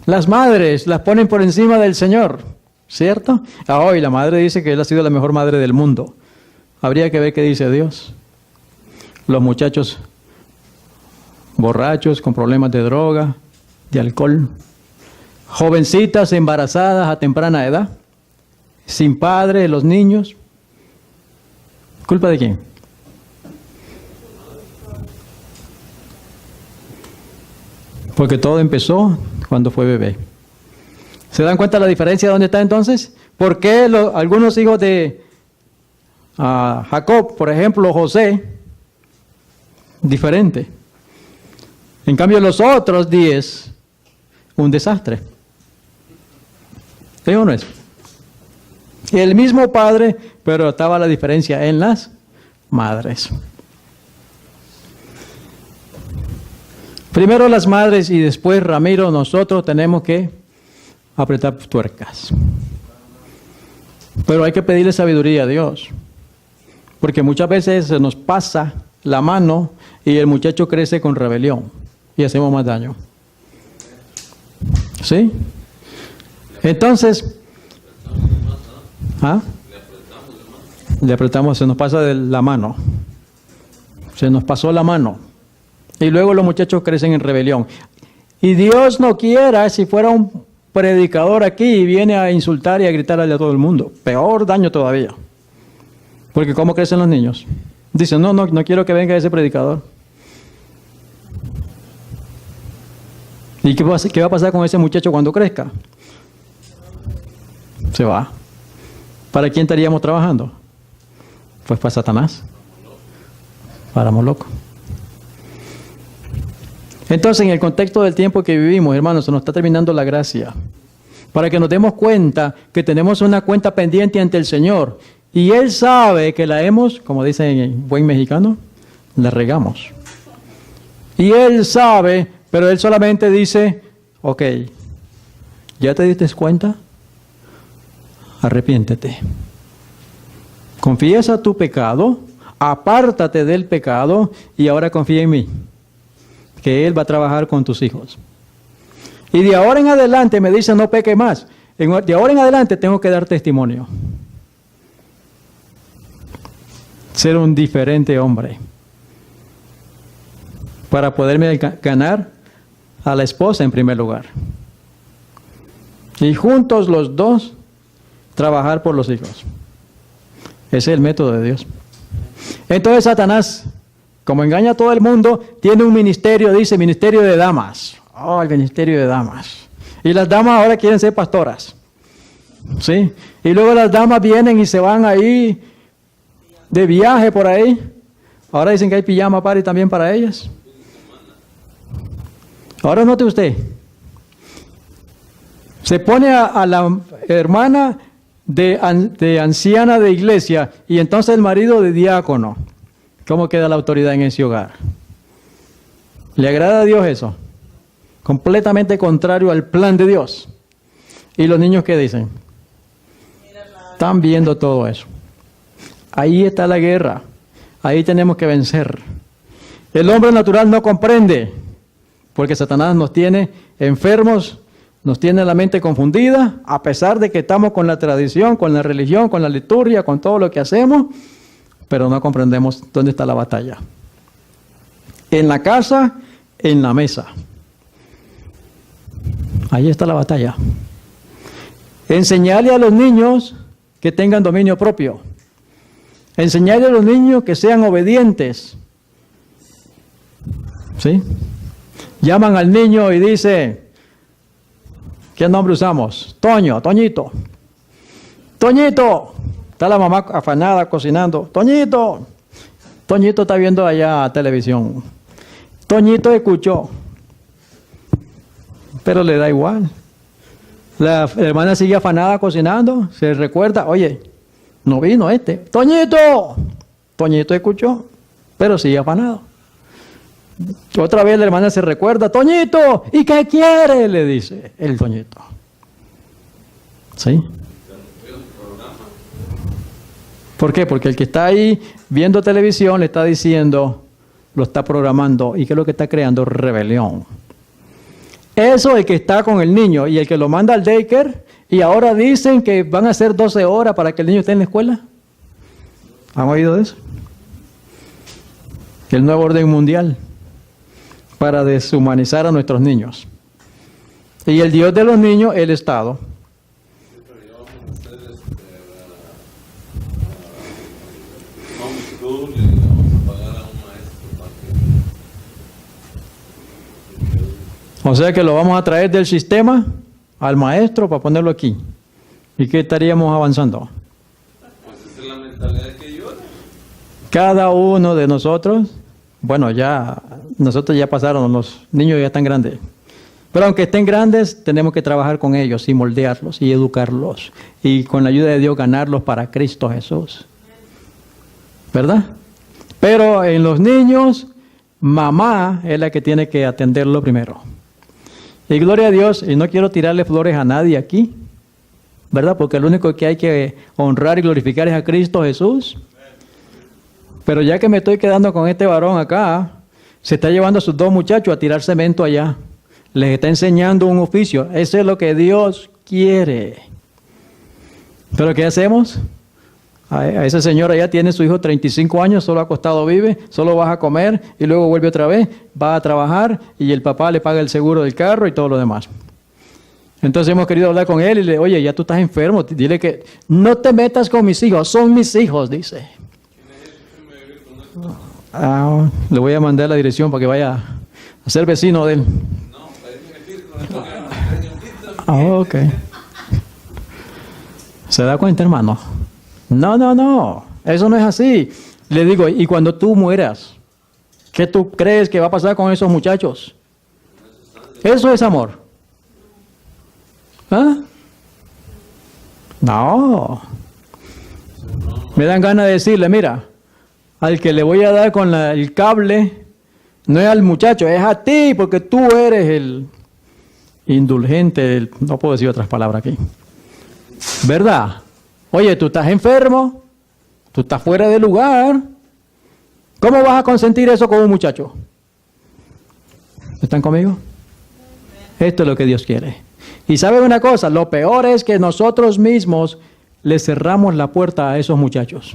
Las madres las ponen por encima del Señor, ¿cierto? Hoy la madre dice que él ha sido la mejor madre del mundo. Habría que ver qué dice Dios. Los muchachos borrachos, con problemas de droga, de alcohol. jovencitas embarazadas a temprana edad, sin padre, los niños. ¿Culpa de quién? Porque todo empezó cuando fue bebé. ¿Se dan cuenta la diferencia de dónde está entonces? ¿Por qué algunos hijos de Jacob, por ejemplo, José, diferente? En cambio los otros 10, un desastre. ¿Sí o no es? El mismo padre, pero estaba la diferencia en las madres. Primero las madres y después Ramiro, nosotros tenemos que apretar tuercas. Pero hay que pedirle sabiduría a Dios. Porque muchas veces se nos pasa la mano y el muchacho crece con rebelión y hacemos más daño. ¿Sí? Entonces, le apretamos, se nos pasa de la mano. Se nos pasó la mano. Y luego los muchachos crecen en rebelión. Y Dios no quiera, si fuera un predicador aquí y viene a insultar y a gritarle a todo el mundo. Peor daño todavía. Porque ¿cómo crecen los niños? Dicen, no quiero que venga ese predicador. ¿Y qué va a pasar con ese muchacho cuando crezca? Se va. ¿Para quién estaríamos trabajando? Pues para Satanás. Para Moloco. Entonces, en el contexto del tiempo que vivimos, hermanos, se nos está terminando la gracia. Para que nos demos cuenta que tenemos una cuenta pendiente ante el Señor. Y Él sabe que la hemos, como dice en buen mexicano, la regamos. Y Él sabe, pero Él solamente dice, ok, ¿ya te diste cuenta? Arrepiéntete. Confiesa tu pecado, apártate del pecado y ahora confía en mí, que Él va a trabajar con tus hijos. Y de ahora en adelante me dice no peque más. De ahora en adelante tengo que dar testimonio. Ser un diferente hombre. Para poderme ganar a la esposa en primer lugar. Y juntos los dos trabajar por los hijos. Ese es el método de Dios. Entonces Satanás, como engaña a todo el mundo, tiene un ministerio, dice ministerio de damas. Oh, el ministerio de damas. Y las damas ahora quieren ser pastoras. ¿Sí? Y luego las damas vienen y se van ahí de viaje por ahí. Ahora dicen que hay pijama party también para ellas. Ahora note usted. Se pone a la hermana de anciana de iglesia y entonces el marido de diácono. ¿Cómo queda la autoridad en ese hogar? ¿Le agrada a Dios eso? Completamente contrario al plan de Dios. ¿Y los niños qué dicen? Están viendo todo eso. Ahí está la guerra. Ahí tenemos que vencer. El hombre natural no comprende, porque Satanás nos tiene enfermos, nos tiene la mente confundida, a pesar de que estamos con la tradición, con la religión, con la liturgia, con todo lo que hacemos, pero no comprendemos dónde está la batalla. En la casa, en la mesa. Ahí está la batalla. Enseñarle a los niños que tengan dominio propio. Enseñarle a los niños que sean obedientes. ¿Sí? Llaman al niño y dice, ¿qué nombre usamos? Toño, Toñito. Toñito. Está la mamá afanada cocinando. Toñito. Toñito está viendo allá televisión. Toñito escuchó. Pero le da igual. La hermana sigue afanada cocinando. Se recuerda, oye, no vino este. Toñito. Toñito escuchó, pero sigue afanado. Otra vez la hermana se recuerda, Toñito, ¿y qué quiere? Le dice el Toñito. ¿Sí? ¿Por qué? Porque el que está ahí viendo televisión le está diciendo, lo está programando. ¿Y qué es lo que está creando? Rebelión. Eso es el que está con el niño y el que lo manda al daycare y ahora dicen que van a hacer 12 horas para que el niño esté en la escuela. ¿Han oído de eso? El nuevo orden mundial para deshumanizar a nuestros niños. Y el Dios de los niños, el Estado. Pero llevamos ustedes homeschool y le vamos a pagar a un maestro para que... O sea que lo vamos a traer del sistema al maestro para ponerlo aquí. ¿Y qué estaríamos avanzando? Pues esa es la mentalidad que yo... Cada uno de nosotros, bueno, ya, nosotros ya pasaron, los niños ya están grandes. Pero aunque estén grandes, tenemos que trabajar con ellos y moldearlos y educarlos. Y con la ayuda de Dios ganarlos para Cristo Jesús. ¿Verdad? Pero en los niños, mamá es la que tiene que atenderlo primero. Y gloria a Dios, y no quiero tirarle flores a nadie aquí, ¿verdad? Porque el único que hay que honrar y glorificar es a Cristo Jesús. Pero ya que me estoy quedando con este varón acá, se está llevando a sus 2 muchachos a tirar cemento allá. Les está enseñando un oficio. Eso es lo que Dios quiere. ¿Pero qué hacemos? A ese señor allá tiene su hijo 35 años, solo acostado vive, solo baja a comer y luego vuelve otra vez, va a trabajar y el papá le paga el seguro del carro y todo lo demás. Entonces hemos querido hablar con él y le oye, ya tú estás enfermo, dile que no te metas con mis hijos, son mis hijos, dice. Le voy a mandar la dirección para que vaya a ser vecino de él. Ok. ¿Se da cuenta, hermano? No, eso no es así. Le digo, y cuando tú mueras, ¿qué tú crees que va a pasar con esos muchachos? Eso es amor. ¿Ah? No. Me dan ganas de decirle, mira, al que le voy a dar con el cable, no es al muchacho, es a ti, porque tú eres el indulgente, no puedo decir otras palabras aquí. ¿Verdad? Oye, tú estás enfermo, tú estás fuera de lugar. ¿Cómo vas a consentir eso con un muchacho? ¿Están conmigo? Esto es lo que Dios quiere. Y ¿saben una cosa? Lo peor es que nosotros mismos le cerramos la puerta a esos muchachos.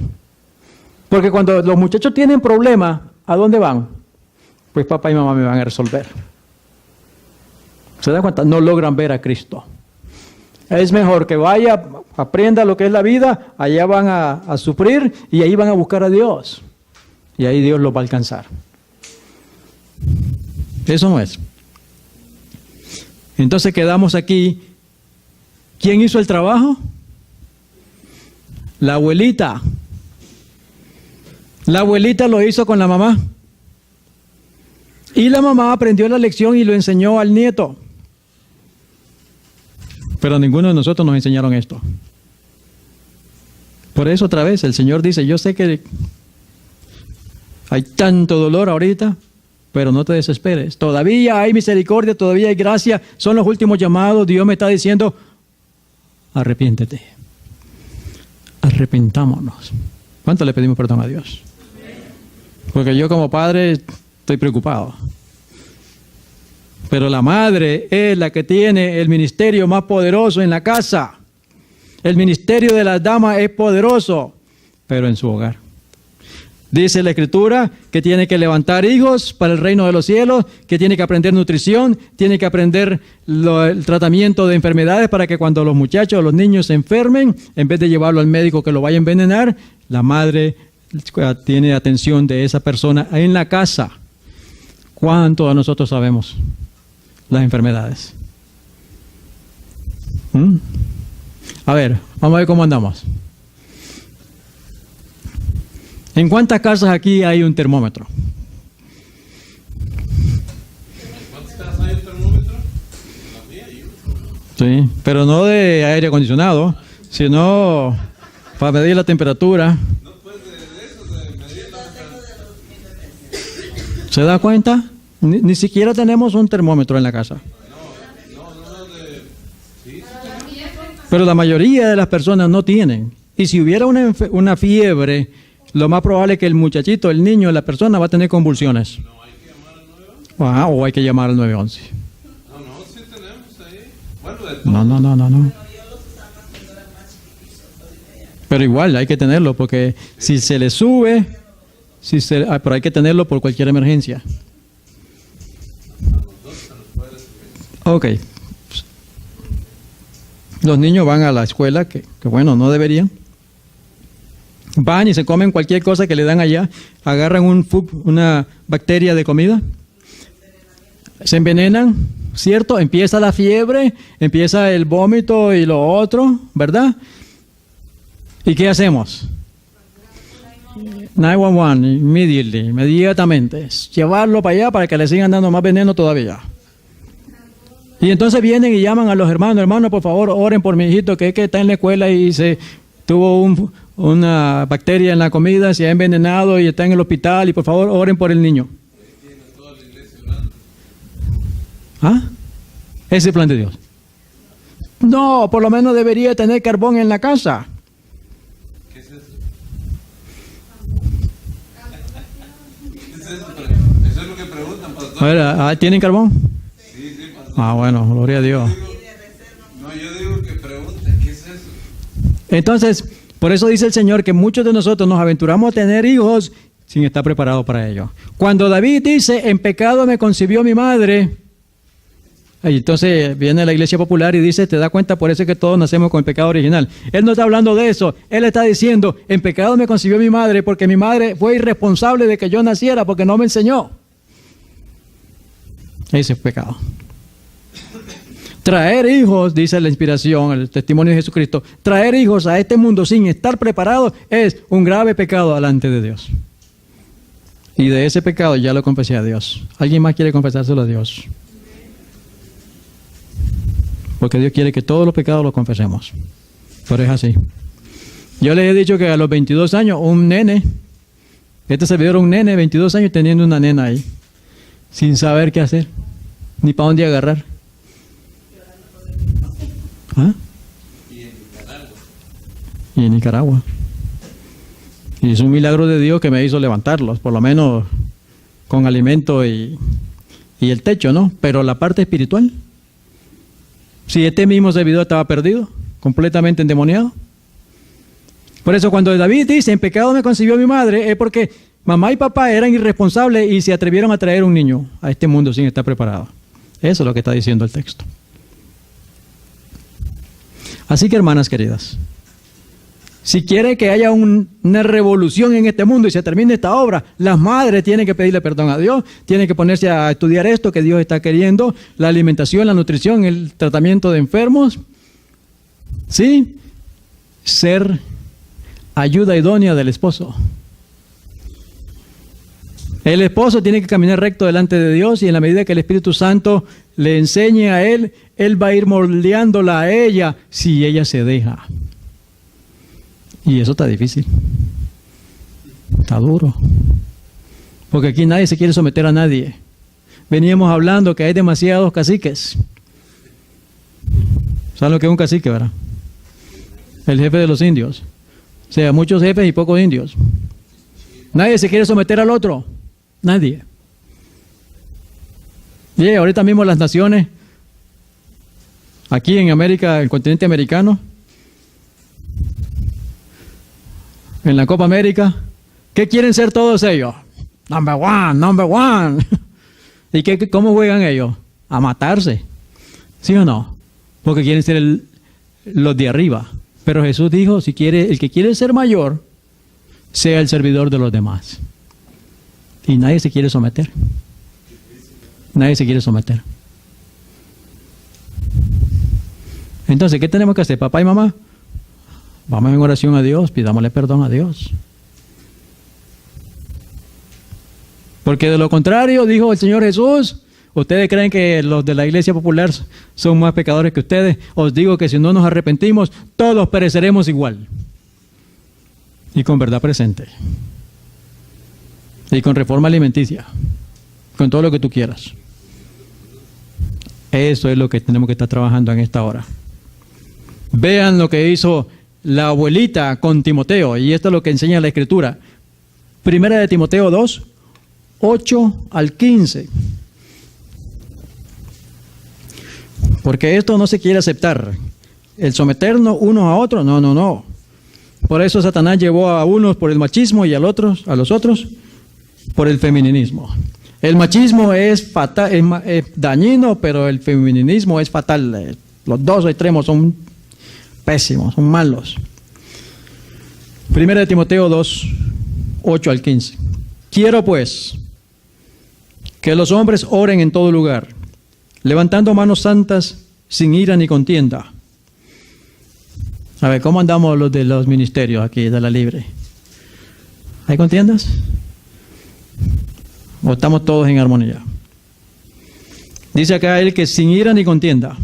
Porque cuando los muchachos tienen problemas, ¿a dónde van? Pues papá y mamá me van a resolver. ¿Se dan cuenta? No logran ver a Cristo. Es mejor que vaya, aprenda lo que es la vida, allá van a sufrir y ahí van a buscar a Dios. Y ahí Dios los va a alcanzar. Eso no es. Entonces quedamos aquí. ¿Quién hizo el trabajo? La abuelita. La abuelita lo hizo con la mamá. Y la mamá aprendió la lección y lo enseñó al nieto. Pero ninguno de nosotros nos enseñaron esto. Por eso otra vez el Señor dice, yo sé que hay tanto dolor ahorita, pero no te desesperes. Todavía hay misericordia, todavía hay gracia. Son los últimos llamados. Dios me está diciendo, arrepiéntete. Arrepentámonos. ¿Cuánto le pedimos perdón a Dios? Porque yo como padre estoy preocupado. Pero la madre es la que tiene el ministerio más poderoso en la casa. El ministerio de las damas es poderoso, pero en su hogar. Dice la Escritura que tiene que levantar hijos para el reino de los cielos, que tiene que aprender nutrición, tiene que aprender el tratamiento de enfermedades para que cuando los muchachos o los niños se enfermen, en vez de llevarlo al médico que lo vaya a envenenar, la madre tiene atención de esa persona en la casa. ¿Cuánto de nosotros sabemos las enfermedades? A ver, vamos a ver cómo andamos. ¿En cuántas casas aquí hay un termómetro? ¿En cuántas casas hay un termómetro? La mía y uno. Sí, pero no de aire acondicionado, sino para medir la temperatura. No, pues de eso, de medir la temperatura. ¿Se da cuenta? Ni siquiera tenemos un termómetro en la casa. Pero la mayoría de las personas no tienen. Y si hubiera una fiebre, lo más probable es que el muchachito, el niño, la persona va a tener convulsiones. No, hay que llamar al 911. O hay que llamar al 911. No, sí tenemos ahí. Bueno, de todo. No. Pero igual hay que tenerlo, porque si se le sube, pero hay que tenerlo por cualquier emergencia. Ok, Los niños van a la escuela, que bueno, no deberían. Van y se comen cualquier cosa que le dan allá, agarran una bacteria de comida, se envenenan, ¿cierto? Empieza la fiebre, empieza el vómito y lo otro, ¿verdad? ¿Y qué hacemos? 911, inmediatamente, llevarlo para allá para que le sigan dando más veneno todavía. Y entonces vienen y llaman a los hermanos, por favor, oren por mi hijito que está en la escuela y se tuvo una bacteria en la comida, se ha envenenado y está en el hospital, y por favor, oren por el niño. ¿Ah? Ese es el plan de Dios. No, por lo menos debería tener carbón en la casa. ¿Qué es eso? Eso es lo que preguntan, pastor. A ver, ¿tienen carbón? Sí, pastor. Ah, bueno, gloria a Dios. Yo digo que pregunten, ¿qué es eso? Entonces, por eso dice el Señor que muchos de nosotros nos aventuramos a tener hijos sin estar preparados para ello. Cuando David dice, en pecado me concibió mi madre, y entonces viene la Iglesia Popular y dice, te das cuenta, por eso es que todos nacemos con el pecado original. Él no está hablando de eso, él está diciendo, en pecado me concibió mi madre porque mi madre fue irresponsable de que yo naciera porque no me enseñó. Ese es pecado. Traer hijos, dice la inspiración, el testimonio de Jesucristo, traer hijos a este mundo sin estar preparados es un grave pecado delante de Dios. Y de ese pecado ya lo confesé a Dios. ¿Alguien más quiere confesárselo a Dios? Porque Dios quiere que todos los pecados los confesemos. Pero es así. Yo les he dicho que a los 22 años, un nene, este servidor era un nene, 22 años teniendo una nena ahí, sin saber qué hacer, ni para dónde agarrar. ¿Ah? Y en Nicaragua. Y es un milagro de Dios que me hizo levantarlos, por lo menos con alimento y el techo, ¿no? Pero la parte espiritual, si este mismo servidor estaba perdido, completamente endemoniado. Por eso cuando David dice, en pecado me concibió mi madre, es porque mamá y papá eran irresponsables y se atrevieron a traer un niño a este mundo sin estar preparado. Eso es lo que está diciendo el texto. Así que, hermanas queridas, si quiere que haya una revolución en este mundo y se termine esta obra, las madres tienen que pedirle perdón a Dios, tienen que ponerse a estudiar esto que Dios está queriendo, la alimentación, la nutrición, el tratamiento de enfermos, ¿sí? Ser ayuda idónea del esposo. El esposo tiene que caminar recto delante de Dios y en la medida que el Espíritu Santo le enseñe a él, él va a ir moldeándola a ella si ella se deja. Y eso está difícil. Está duro. Porque aquí nadie se quiere someter a nadie. Veníamos hablando que hay demasiados caciques. ¿Saben lo que es un cacique, verdad? El jefe de los indios. O sea, muchos jefes y pocos indios. Nadie se quiere someter al otro. Nadie. Y ahorita mismo las naciones, aquí en América, el continente americano, en la Copa América, ¿qué quieren ser todos ellos? Number one. ¿Y cómo juegan ellos? A matarse. ¿Sí o no? Porque quieren ser los de arriba. Pero Jesús dijo, el que quiere ser mayor, sea el servidor de los demás. Y nadie se quiere someter. Nadie se quiere someter. Entonces, ¿qué tenemos que hacer, papá y mamá? Vamos en oración a Dios, pidámosle perdón a Dios. Porque de lo contrario, dijo el Señor Jesús, ¿ustedes creen que los de la Iglesia Popular son más pecadores que ustedes? Os digo que si no nos arrepentimos, todos pereceremos igual. Y con verdad presente. Y con reforma alimenticia. Con todo lo que tú quieras. Eso es lo que tenemos que estar trabajando en esta hora. Vean lo que hizo la abuelita con Timoteo, y esto es lo que enseña la Escritura. Primera de Timoteo 2, 8 al 15. Porque esto no se quiere aceptar. El someternos unos a otros, no. Por eso Satanás llevó a unos por el machismo y a los otros por el feminismo. El machismo es fatal, es dañino, pero el feminismo es fatal. Los dos extremos son pésimos, son malos. 1 Timoteo 2, 8 al 15. Quiero pues que los hombres oren en todo lugar, levantando manos santas sin ira ni contienda. A ver, ¿cómo andamos los de los ministerios aquí de la Libre? ¿Hay contiendas? ¿O estamos todos en armonía? Dice acá él que sin ira ni contienda.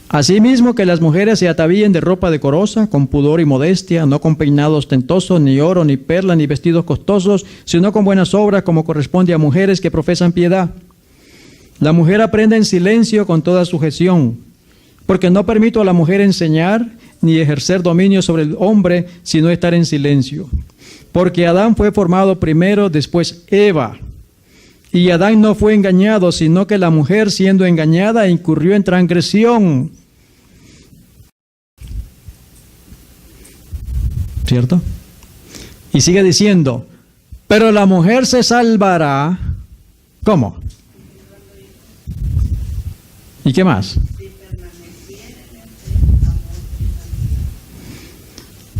Asimismo que las mujeres se atavíen de ropa decorosa, con pudor y modestia, no con peinado ostentoso, ni oro, ni perla, ni vestidos costosos, sino con buenas obras, como corresponde a mujeres que profesan piedad. La mujer aprende en silencio con toda sujeción, porque no permito a la mujer enseñar ni ejercer dominio sobre el hombre, sino estar en silencio. Porque Adán fue formado primero, después Eva. Y Adán no fue engañado, sino que la mujer, siendo engañada, incurrió en transgresión. ¿Cierto? Y sigue diciendo, pero la mujer se salvará. ¿Cómo? ¿Y qué más?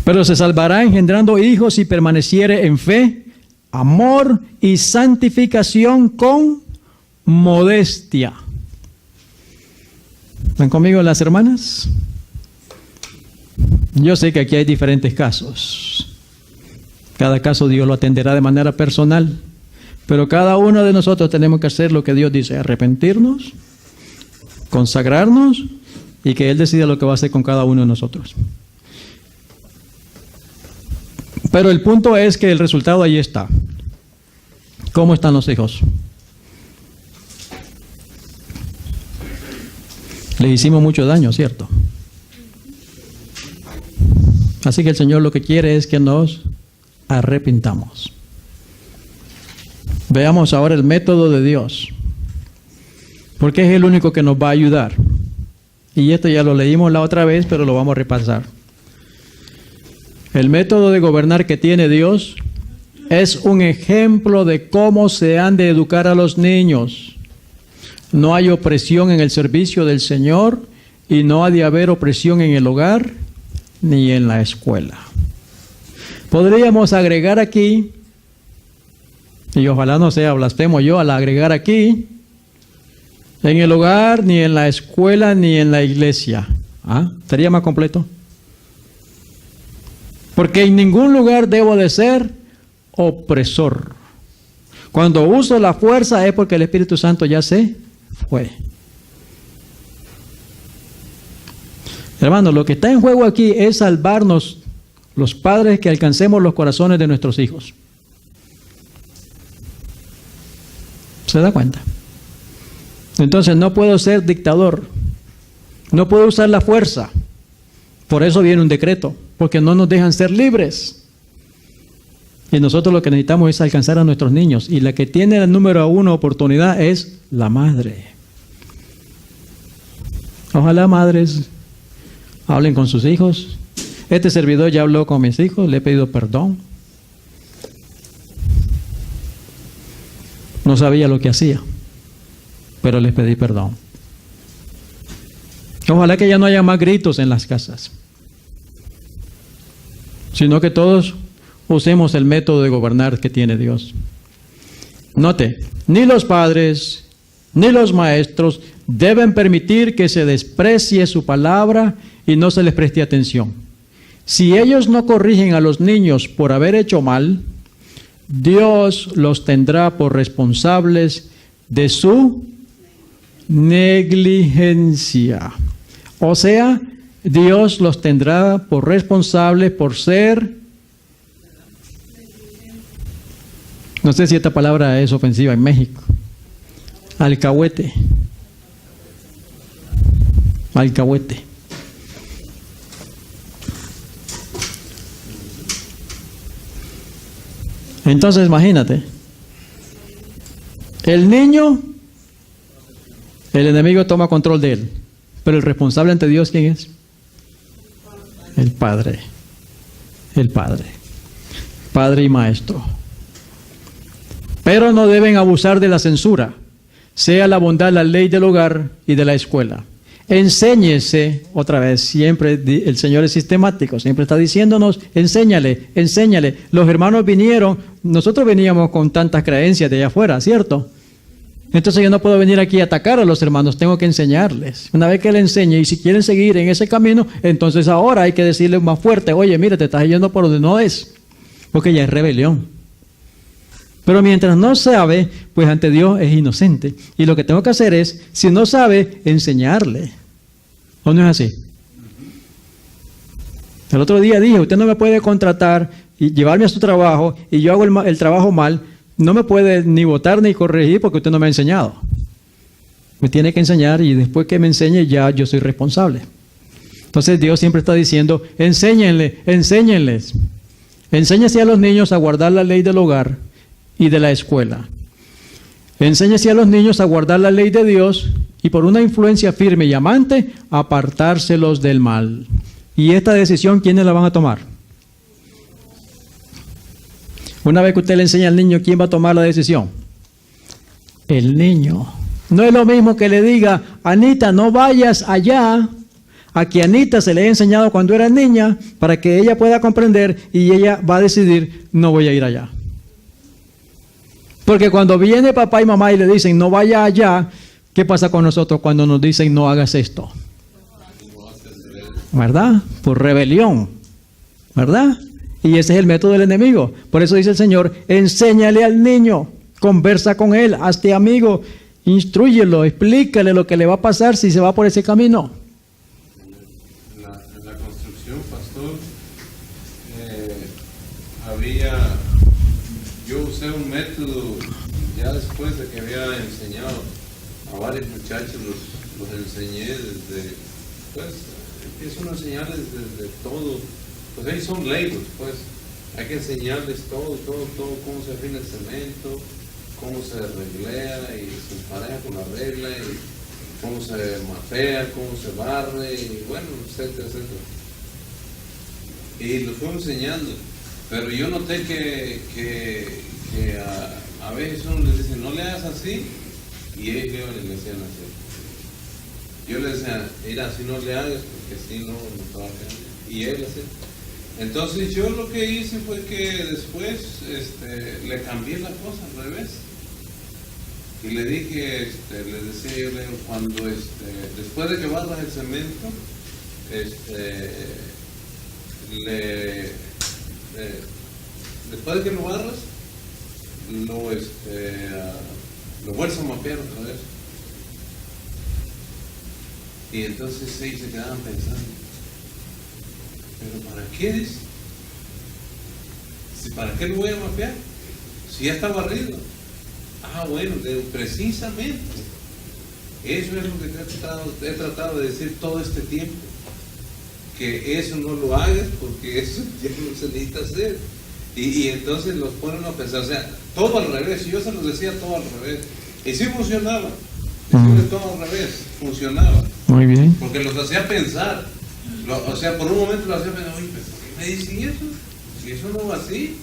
Pero se salvará engendrando hijos si permaneciere en fe, amor y santificación con modestia. ¿Están conmigo las hermanas? Yo sé que aquí hay diferentes casos. Cada caso Dios lo atenderá de manera personal. Pero cada uno de nosotros tenemos que hacer lo que Dios dice: arrepentirnos, consagrarnos y que Él decida lo que va a hacer con cada uno de nosotros. Pero el punto es que el resultado ahí está. ¿Cómo están los hijos? Les hicimos mucho daño, ¿cierto? Así que el Señor lo que quiere es que nos arrepintamos. Veamos ahora el método de Dios, porque es el único que nos va a ayudar. Y esto ya lo leímos la otra vez, pero lo vamos a repasar. El método de gobernar que tiene Dios es un ejemplo de cómo se han de educar a los niños. No hay opresión en el servicio del Señor y no ha de haber opresión en el hogar ni en la escuela. Podríamos agregar aquí, y ojalá no sea blasfemo yo al agregar aquí, en el hogar, ni en la escuela, ni en la iglesia. ¿Sería más completo? Porque en ningún lugar debo de ser opresor. Cuando uso la fuerza es porque el Espíritu Santo ya se fue. Hermanos, lo que está en juego aquí es salvarnos, los padres, que alcancemos los corazones de nuestros hijos. ¿Se da cuenta? Entonces no puedo ser dictador. No puedo usar la fuerza. Por eso viene un decreto, porque no nos dejan ser libres. Y nosotros lo que necesitamos es alcanzar a nuestros niños. Y la que tiene la número 1 oportunidad es la madre. Ojalá madres hablen con sus hijos. Este servidor ya habló con mis hijos, le he pedido perdón. No sabía lo que hacía, pero les pedí perdón. Ojalá que ya no haya más gritos en las casas, sino que todos usemos el método de gobernar que tiene Dios. Note, ni los padres ni los maestros deben permitir que se desprecie su palabra y no se les preste atención. Si ellos no corrigen a los niños por haber hecho mal, Dios los tendrá por responsables de su negligencia. O sea, Dios los tendrá por responsables por ser... No sé si esta palabra es ofensiva en México. Alcahuete. Alcahuete. Entonces imagínate, el niño, el enemigo toma control de él, pero el responsable ante Dios, ¿quién es? El Padre. El Padre. Padre y Maestro. Pero no deben abusar de la censura, sea la bondad la ley del hogar y de la escuela. Enséñese, otra vez, siempre el Señor es sistemático, siempre está diciéndonos, enséñale, enséñale. Los hermanos vinieron, nosotros veníamos con tantas creencias de allá afuera, ¿cierto? Entonces yo no puedo venir aquí a atacar a los hermanos, tengo que enseñarles. Una vez que le enseñe, y si quieren seguir en ese camino, entonces ahora hay que decirles más fuerte, oye, mira, te estás yendo por donde no es, porque ya es rebelión. Pero mientras no sabe, pues ante Dios es inocente. Y lo que tengo que hacer es, si no sabe, enseñarle. ¿O no es así? El otro día dije, usted no me puede contratar y llevarme a su trabajo y yo hago el trabajo mal, no me puede ni votar ni corregir porque usted no me ha enseñado. Me tiene que enseñar y después que me enseñe ya yo soy responsable. Entonces Dios siempre está diciendo, enséñenle, enséñenles. Enséñese a los niños a guardar la ley del hogar y de la escuela. Enséñese a los niños a guardar la ley de Dios y por una influencia firme y amante, apartárselos del mal. Y esta decisión, ¿quiénes la van a tomar? Una vez que usted le enseña al niño, ¿quién va a tomar la decisión? El niño. No es lo mismo que le diga, Anita, no vayas allá, a que Anita se le haya enseñado cuando era niña, para que ella pueda comprender y ella va a decidir, no voy a ir allá. Porque cuando viene papá y mamá y le dicen, no vaya allá, ¿qué pasa con nosotros cuando nos dicen, no hagas esto? ¿Verdad? Por rebelión. ¿Verdad? Y ese es el método del enemigo. Por eso dice el Señor, enséñale al niño, conversa con él, hazte amigo, instrúyelo, explícale lo que le va a pasar si se va por ese camino. En la construcción, pastor, yo usé un método ya después de que había enseñado a varios muchachos, los enseñé desde, pues, empiezo a enseñarles desde todo, pues ahí son labels, pues, hay que enseñarles todo, cómo se afina el cemento, cómo se reglea y se empareja con la regla, y cómo se mapea, cómo se barre, y bueno, etcétera, etcétera. Y los fui enseñando, pero yo noté que a veces uno les dice, no le hagas así, y ellos le decían así. Yo le decía, mira, si no le hagas, porque si no te va a quedar. Y él así. Entonces yo lo que hice fue que después le cambié la cosa al revés. Y le dije, le decía yo, cuando después de que barras el cemento, después de que lo barras, lo vuelves a mapear otra vez. Y entonces ellos se quedaban pensando, ¿pero para qué dice? ¿Para qué lo voy a mapear? Si ya está barrido. Ah, bueno, precisamente. Eso es lo que he tratado de decir todo este tiempo. Que eso no lo hagas porque eso ya no se necesita hacer. Y entonces los ponen a pensar, o sea, todo al revés. Yo se los decía todo al revés. Y sí funcionaba. Decirle todo al revés. Funcionaba. Muy bien. Porque los hacía pensar. O sea, por un momento los hacía pensar, oye, ¿por qué me dicen eso? Si eso no va así.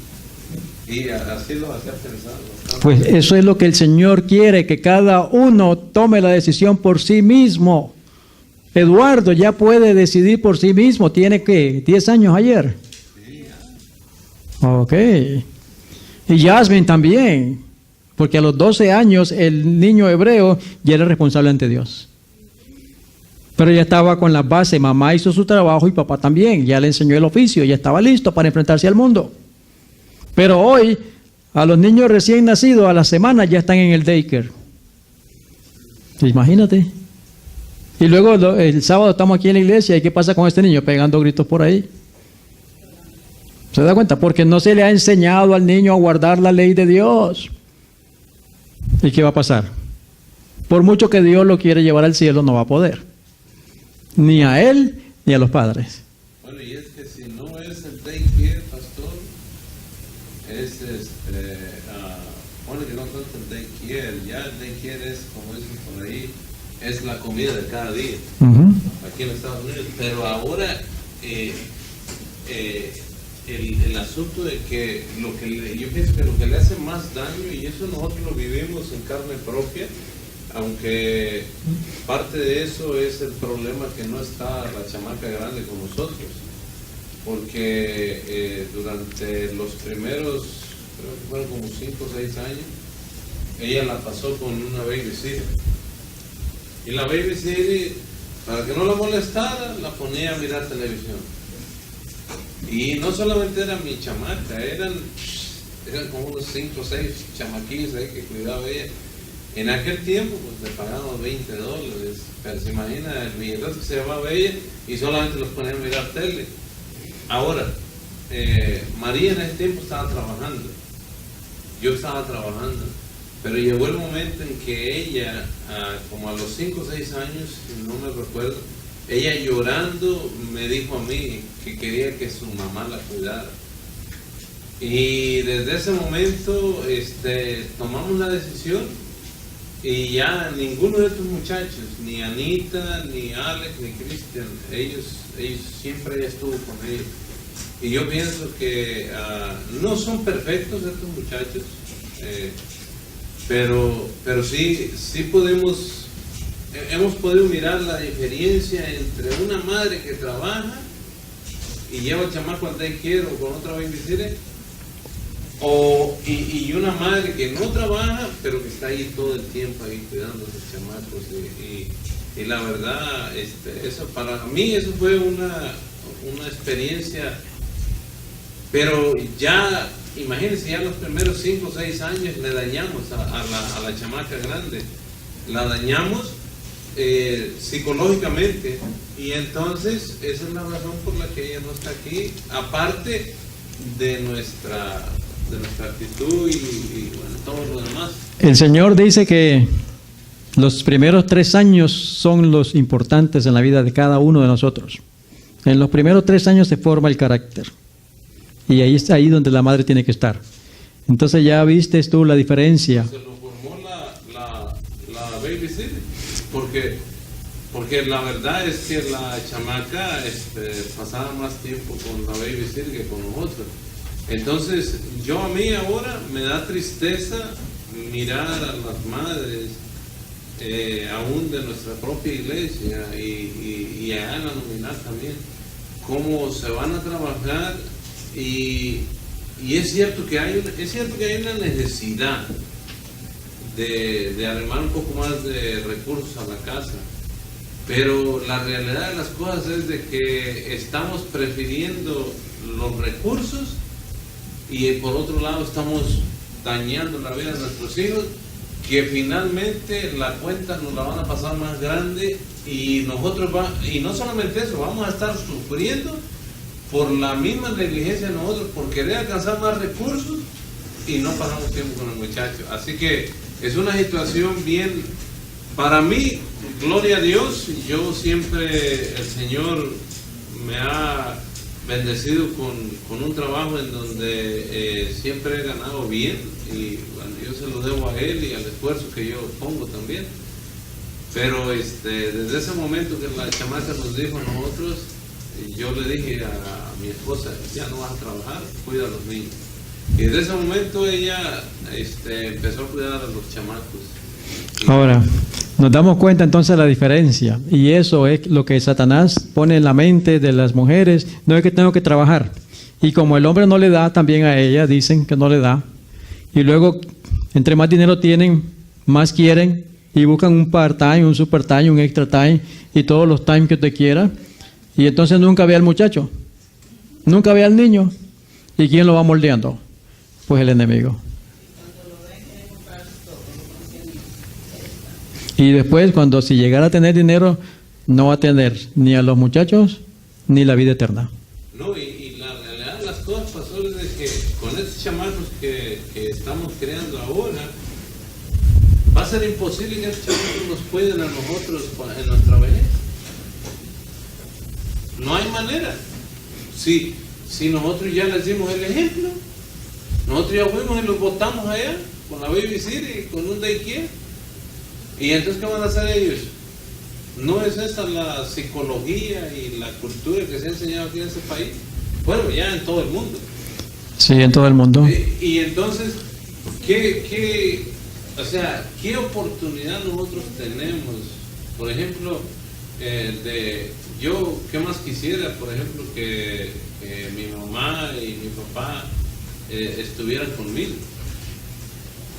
Y así los hacía pensar. Pues eso es lo que el Señor quiere, que cada uno tome la decisión por sí mismo. Eduardo ya puede decidir por sí mismo. ¿Tiene qué? 10 años ayer. Ok. Y Jasmine también. Porque a los 12 años el niño hebreo ya era responsable ante Dios. Pero ya estaba con la base. Mamá hizo su trabajo y papá también. Ya le enseñó el oficio. Ya estaba listo para enfrentarse al mundo. Pero hoy, a los niños recién nacidos, a la semana ya están en el daycare. Imagínate. Y luego el sábado estamos aquí en la iglesia. ¿Y qué pasa con este niño? Pegando gritos por ahí. ¿Se da cuenta? Porque no se le ha enseñado al niño a guardar la ley de Dios. ¿Y qué va a pasar? Por mucho que Dios lo quiere llevar al cielo, no va a poder. Ni a él, ni a los padres. Bueno, y es que si no es el daycare, pastor, es bueno, que no tanto el daycare, ya el daycare es, como dicen por ahí, es la comida de cada día, aquí en Estados Unidos. Pero ahora el asunto de que yo pienso que lo que le hace más daño, y eso nosotros lo vivimos en carne propia, aunque parte de eso es el problema que no está la chamaca grande con nosotros, porque durante los primeros, creo que fueron como 5 o 6 años, ella la pasó con una babysitter. Y la babysitter, para que no la molestara, la ponía a mirar televisión. Y no solamente era mi chamaca, eran como unos 5 o 6 chamaquillos ahí que cuidaba ella. En aquel tiempo pues le pagábamos $20, pero se imagina el billetazo que se llevaba ella y solamente los ponía a mirar tele. Ahora, María en ese tiempo estaba trabajando, yo estaba trabajando, pero llegó el momento en que ella, como a los 5 o 6 años, no me recuerdo, ella llorando me dijo a mí que quería que su mamá la cuidara. Y desde ese momento tomamos la decisión y ya ninguno de estos muchachos, ni Anita, ni Alex, ni Cristian, ellos siempre ella estuvo con ellos. Y yo pienso que no son perfectos estos muchachos, pero sí hemos podido mirar la diferencia entre una madre que trabaja y lleva al chamaco al daycare o con otra babysitter, y una madre que no trabaja pero que está ahí todo el tiempo ahí cuidando a sus chamacos, y la verdad eso para mí eso fue una experiencia, pero ya imagínense, ya los primeros 5 o 6 años le dañamos a la chamaca grande, la dañamos psicológicamente, y entonces esa es la razón por la que ella no está aquí, aparte de nuestra actitud y bueno, todo lo demás. El Señor dice que los primeros 3 años son los importantes en la vida de cada uno de nosotros. En los primeros 3 años se forma el carácter. Y ahí está ahí donde la madre tiene que estar. Entonces ya viste tú la diferencia. Se lo formó la babysitter, porque la verdad es que la chamaca pasaba más tiempo con la babysitter que con nosotros. Entonces a mí ahora me da tristeza mirar a las madres aún de nuestra propia iglesia y allá en la nominal también, cómo se van a trabajar. Y es cierto que hay una necesidad de armar un poco más de recursos a la casa, pero la realidad de las cosas es de que estamos prefiriendo los recursos y por otro lado estamos dañando la vida de nuestros hijos, que finalmente la cuenta nos la van a pasar más grande, y y no solamente eso, vamos a estar sufriendo por la misma negligencia de nosotros, por querer alcanzar más recursos y no pasamos tiempo con el muchacho. Así que es una situación bien, para mí, gloria a Dios, yo siempre, el Señor me ha bendecido con un trabajo en donde siempre he ganado bien, y bueno, yo se lo debo a Él y al esfuerzo que yo pongo también. Pero desde ese momento que la chamaca nos dijo a nosotros, yo le dije a mi esposa, ya no vas a trabajar, cuida a los niños. Y desde ese momento ella empezó a cuidar a los chamacos. Ahora, nos damos cuenta entonces de la diferencia, y eso es lo que Satanás pone en la mente de las mujeres, no es que tengo que trabajar. Y como el hombre no le da, también a ella dicen que no le da. Y luego, entre más dinero tienen, más quieren, y buscan un part-time, un super-time, un extra-time, y todos los times que usted quiera. Y entonces nunca ve al muchacho, nunca ve al niño. ¿Y quién lo va moldeando? Pues el enemigo. Y después, si llegara a tener dinero, no va a tener ni a los muchachos ni la vida eterna. No, y la realidad de las cosas pasó desde que con estos chamacos que estamos creando ahora, va a ser imposible que estos chamacos nos cuiden a nosotros en nuestra vejez. No hay manera. Si nosotros ya les dimos el ejemplo, nosotros ya fuimos y los botamos allá con la babysitter y con un daycare, y entonces ¿qué van a hacer ellos? ¿No es esa la psicología y la cultura que se ha enseñado aquí en este país? Bueno, ya en todo el mundo. Sí, en todo el mundo. Y entonces, ¿qué O sea, ¿qué oportunidad nosotros tenemos? Por ejemplo, yo, ¿qué más quisiera? Por ejemplo, que mi mamá y mi papá estuvieran conmigo.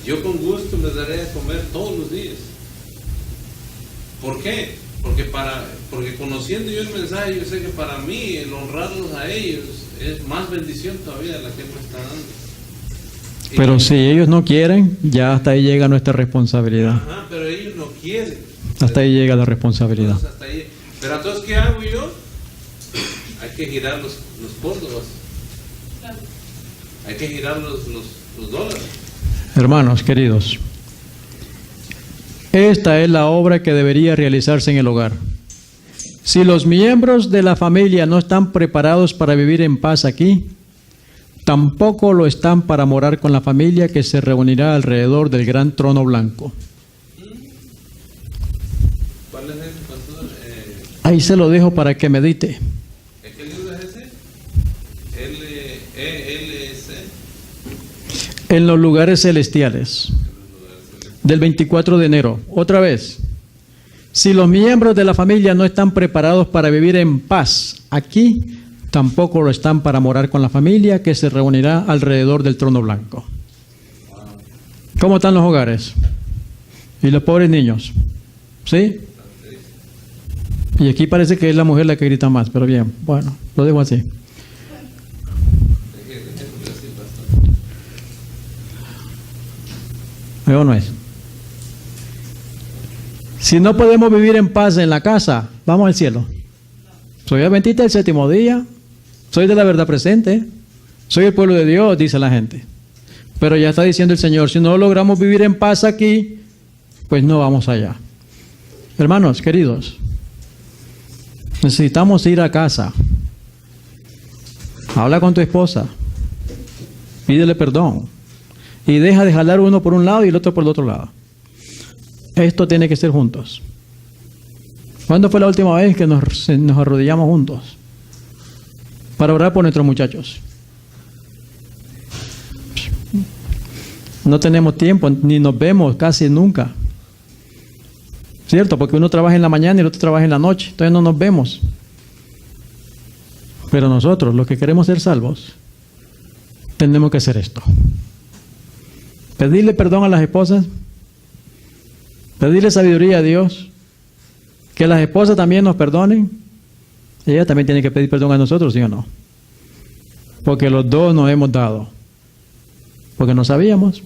Yo con gusto les daré a comer todos los días. ¿Por qué? Porque conociendo yo el mensaje, yo sé que para mí el honrarlos a ellos es más bendición todavía la que me está dando. Pero si ellos no quieren, ya hasta ahí llega nuestra responsabilidad. Ajá, pero ellos no quieren. Hasta ahí llega la responsabilidad. Entonces, hasta ahí. Pero entonces, ¿qué hago yo? Hay que girar los córdobas. Hay que girar los dólares. Hermanos queridos, esta es la obra que debería realizarse en el hogar. Si los miembros de la familia no están preparados para vivir en paz aquí, tampoco lo están para morar con la familia que se reunirá alrededor del gran trono blanco. ¿Cuál es ese, pastor? Ahí se lo dejo para que medite. ¿Qué libro es ese? LELC. En los lugares celestiales, del 24 de enero. Otra vez, si los miembros de la familia no están preparados para vivir en paz aquí, tampoco lo están para morar con la familia que se reunirá alrededor del trono blanco. ¿Cómo están los hogares? Y los pobres niños. ¿Sí? Y aquí parece que es la mujer la que grita más, pero bien, bueno, lo dejo así. ¿O no es? Si no podemos vivir en paz en la casa, vamos al cielo. Soy adventista del séptimo día, soy de la verdad presente, soy el pueblo de Dios, dice la gente. Pero ya está diciendo el Señor, si no logramos vivir en paz aquí, pues no vamos allá. Hermanos, queridos, necesitamos ir a casa. Habla con tu esposa, pídele perdón y deja de jalar uno por un lado y el otro por el otro lado. Esto tiene que ser juntos. ¿Cuándo fue la última vez que nos arrodillamos juntos para orar por nuestros muchachos? No tenemos tiempo, ni nos vemos casi nunca. ¿Cierto? Porque uno trabaja en la mañana y el otro trabaja en la noche. Entonces no nos vemos. Pero nosotros, los que queremos ser salvos, tenemos que hacer esto. Pedirle perdón a las esposas. Pedirle sabiduría a Dios. Que las esposas también nos perdonen. Ella también tiene que pedir perdón a nosotros, ¿sí o no? Porque los dos nos hemos dado. Porque no sabíamos.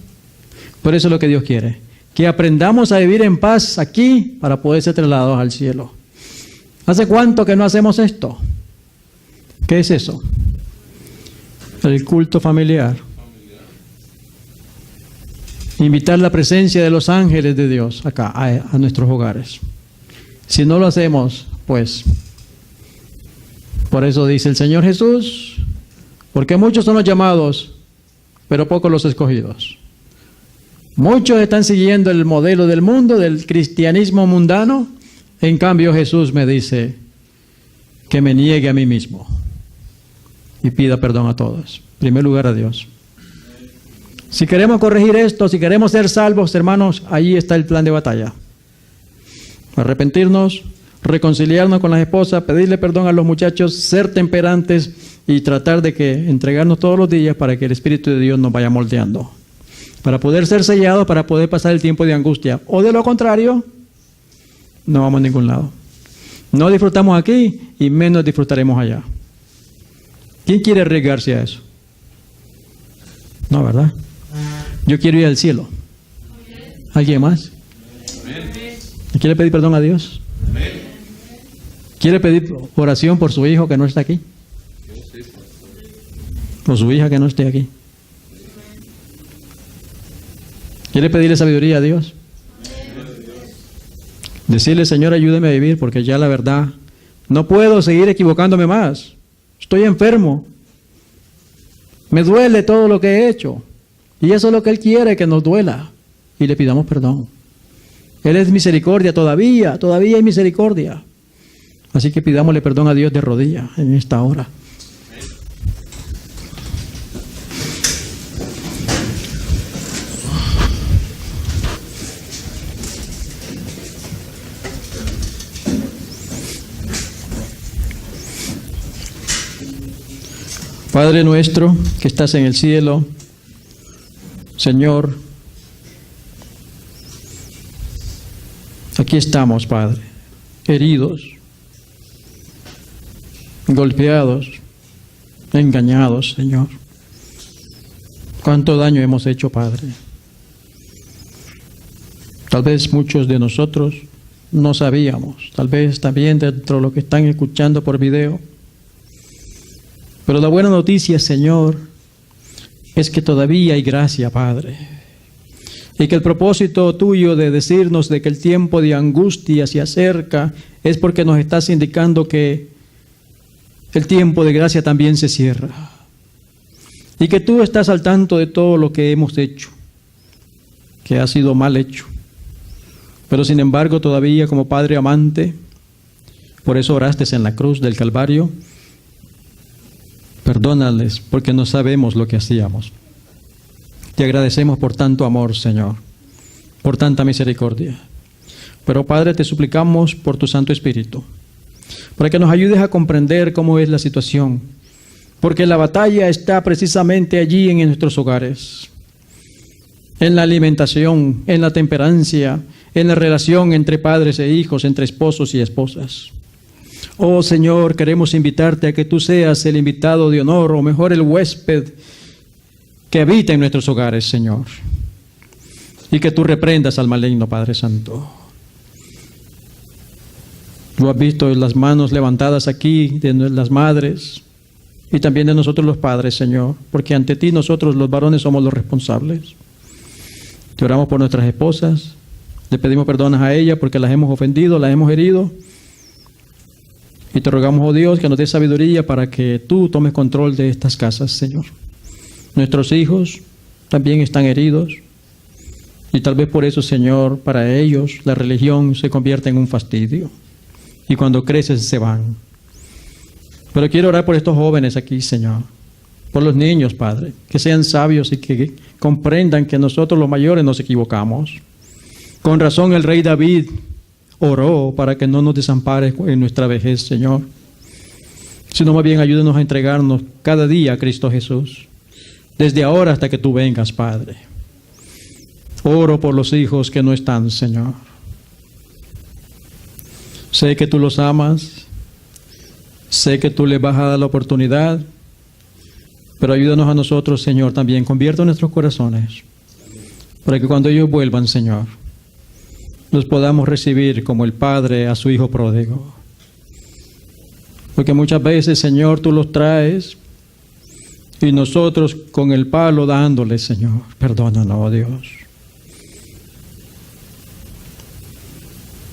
Por eso es lo que Dios quiere. Que aprendamos a vivir en paz aquí para poder ser trasladados al cielo. ¿Hace cuánto que no hacemos esto? ¿Qué es eso? El culto familiar. Invitar la presencia de los ángeles de Dios acá, a nuestros hogares. Si no lo hacemos, pues, por eso dice el Señor Jesús, porque muchos son los llamados, pero pocos los escogidos. Muchos están siguiendo el modelo del mundo, del cristianismo mundano. En cambio, Jesús me dice que me niegue a mí mismo y pida perdón a todos. En primer lugar, a Dios. Si queremos corregir esto, si queremos ser salvos, hermanos, ahí está el plan de batalla. Arrepentirnos, reconciliarnos con las esposas, pedirle perdón a los muchachos, ser temperantes y tratar de que entregarnos todos los días para que el Espíritu de Dios nos vaya moldeando. Para poder ser sellados, para poder pasar el tiempo de angustia. O de lo contrario, no vamos a ningún lado. No disfrutamos aquí y menos disfrutaremos allá. ¿Quién quiere arriesgarse a eso? No, ¿verdad? Yo quiero ir al cielo. ¿Alguien más? ¿Quiere pedir perdón a Dios? ¿Quiere pedir oración por su hijo que no está aquí? ¿O su hija que no esté aquí? ¿Quiere pedirle sabiduría a Dios? Decirle, Señor, ayúdeme a vivir porque ya la verdad no puedo seguir equivocándome más. Estoy enfermo. Me duele todo lo que he hecho. Y eso es lo que Él quiere, que nos duela. Y le pidamos perdón. Él es misericordia todavía hay misericordia. Así que pidámosle perdón a Dios de rodillas en esta hora. Padre nuestro que estás en el cielo, Señor, aquí estamos, Padre, heridos, golpeados, engañados, Señor. ¿Cuánto daño hemos hecho, Padre? Tal vez muchos de nosotros no sabíamos, tal vez también dentro de los que están escuchando por video. Pero la buena noticia, Señor, es que todavía hay gracia, Padre. Y que el propósito tuyo de decirnos de que el tiempo de angustia se acerca es porque nos estás indicando que el tiempo de gracia también se cierra. Y que tú estás al tanto de todo lo que hemos hecho, que ha sido mal hecho. Pero sin embargo, todavía como Padre amante, por eso oraste en la cruz del Calvario, perdónales porque no sabemos lo que hacíamos. Te agradecemos por tanto amor, Señor, por tanta misericordia. Pero Padre, te suplicamos por tu Santo Espíritu, para que nos ayudes a comprender cómo es la situación, porque la batalla está precisamente allí en nuestros hogares, en la alimentación, en la temperancia, en la relación entre padres e hijos, entre esposos y esposas. Oh Señor, queremos invitarte a que tú seas el invitado de honor, o mejor el huésped que habita en nuestros hogares, Señor. Y que tú reprendas al maligno, Padre Santo. Tú has visto las manos levantadas aquí de las madres y también de nosotros los padres, Señor, porque ante ti nosotros los varones somos los responsables. Te oramos por nuestras esposas, le pedimos perdón a ellas porque las hemos ofendido, las hemos herido. Y te rogamos, oh Dios, que nos dé sabiduría para que tú tomes control de estas casas, Señor. Nuestros hijos también están heridos. Y tal vez por eso, Señor, para ellos la religión se convierte en un fastidio. Y cuando crecen se van. Pero quiero orar por estos jóvenes aquí, Señor. Por los niños, Padre. Que sean sabios y que comprendan que nosotros los mayores nos equivocamos. Con razón el rey David oró para que no nos desampares en nuestra vejez, Señor, sino más bien ayúdenos a entregarnos cada día a Cristo Jesús, desde ahora hasta que tú vengas, Padre. Oro por los hijos que no están, Señor. Sé que tú los amas, sé que tú les vas a dar la oportunidad, pero ayúdanos a nosotros, Señor, también. Convierte nuestros corazones, para que cuando ellos vuelvan, Señor, los podamos recibir como el Padre a su Hijo pródigo. Porque muchas veces, Señor, tú los traes y nosotros con el palo dándoles, Señor. Perdónanos, oh Dios.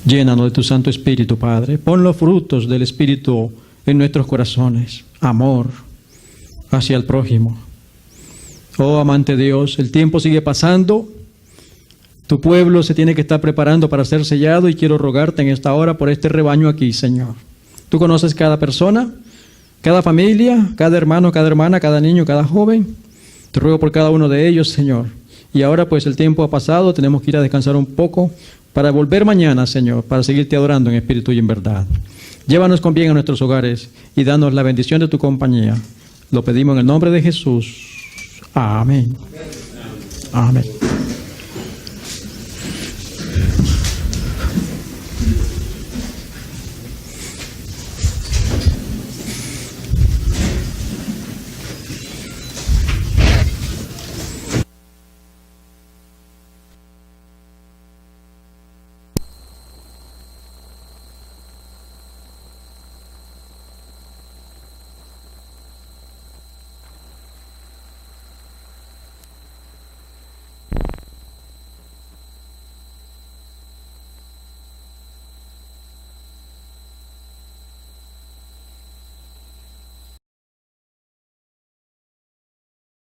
Llénanos de tu Santo Espíritu, Padre. Pon los frutos del Espíritu en nuestros corazones. Amor hacia el prójimo. Oh, amante Dios, el tiempo sigue pasando. Tu pueblo se tiene que estar preparando para ser sellado y quiero rogarte en esta hora por este rebaño aquí, Señor. Tú conoces cada persona, cada familia, cada hermano, cada hermana, cada niño, cada joven. Te ruego por cada uno de ellos, Señor. Y ahora pues el tiempo ha pasado, tenemos que ir a descansar un poco para volver mañana, Señor, para seguirte adorando en espíritu y en verdad. Llévanos con bien a nuestros hogares y danos la bendición de tu compañía. Lo pedimos en el nombre de Jesús. Amén. Amén.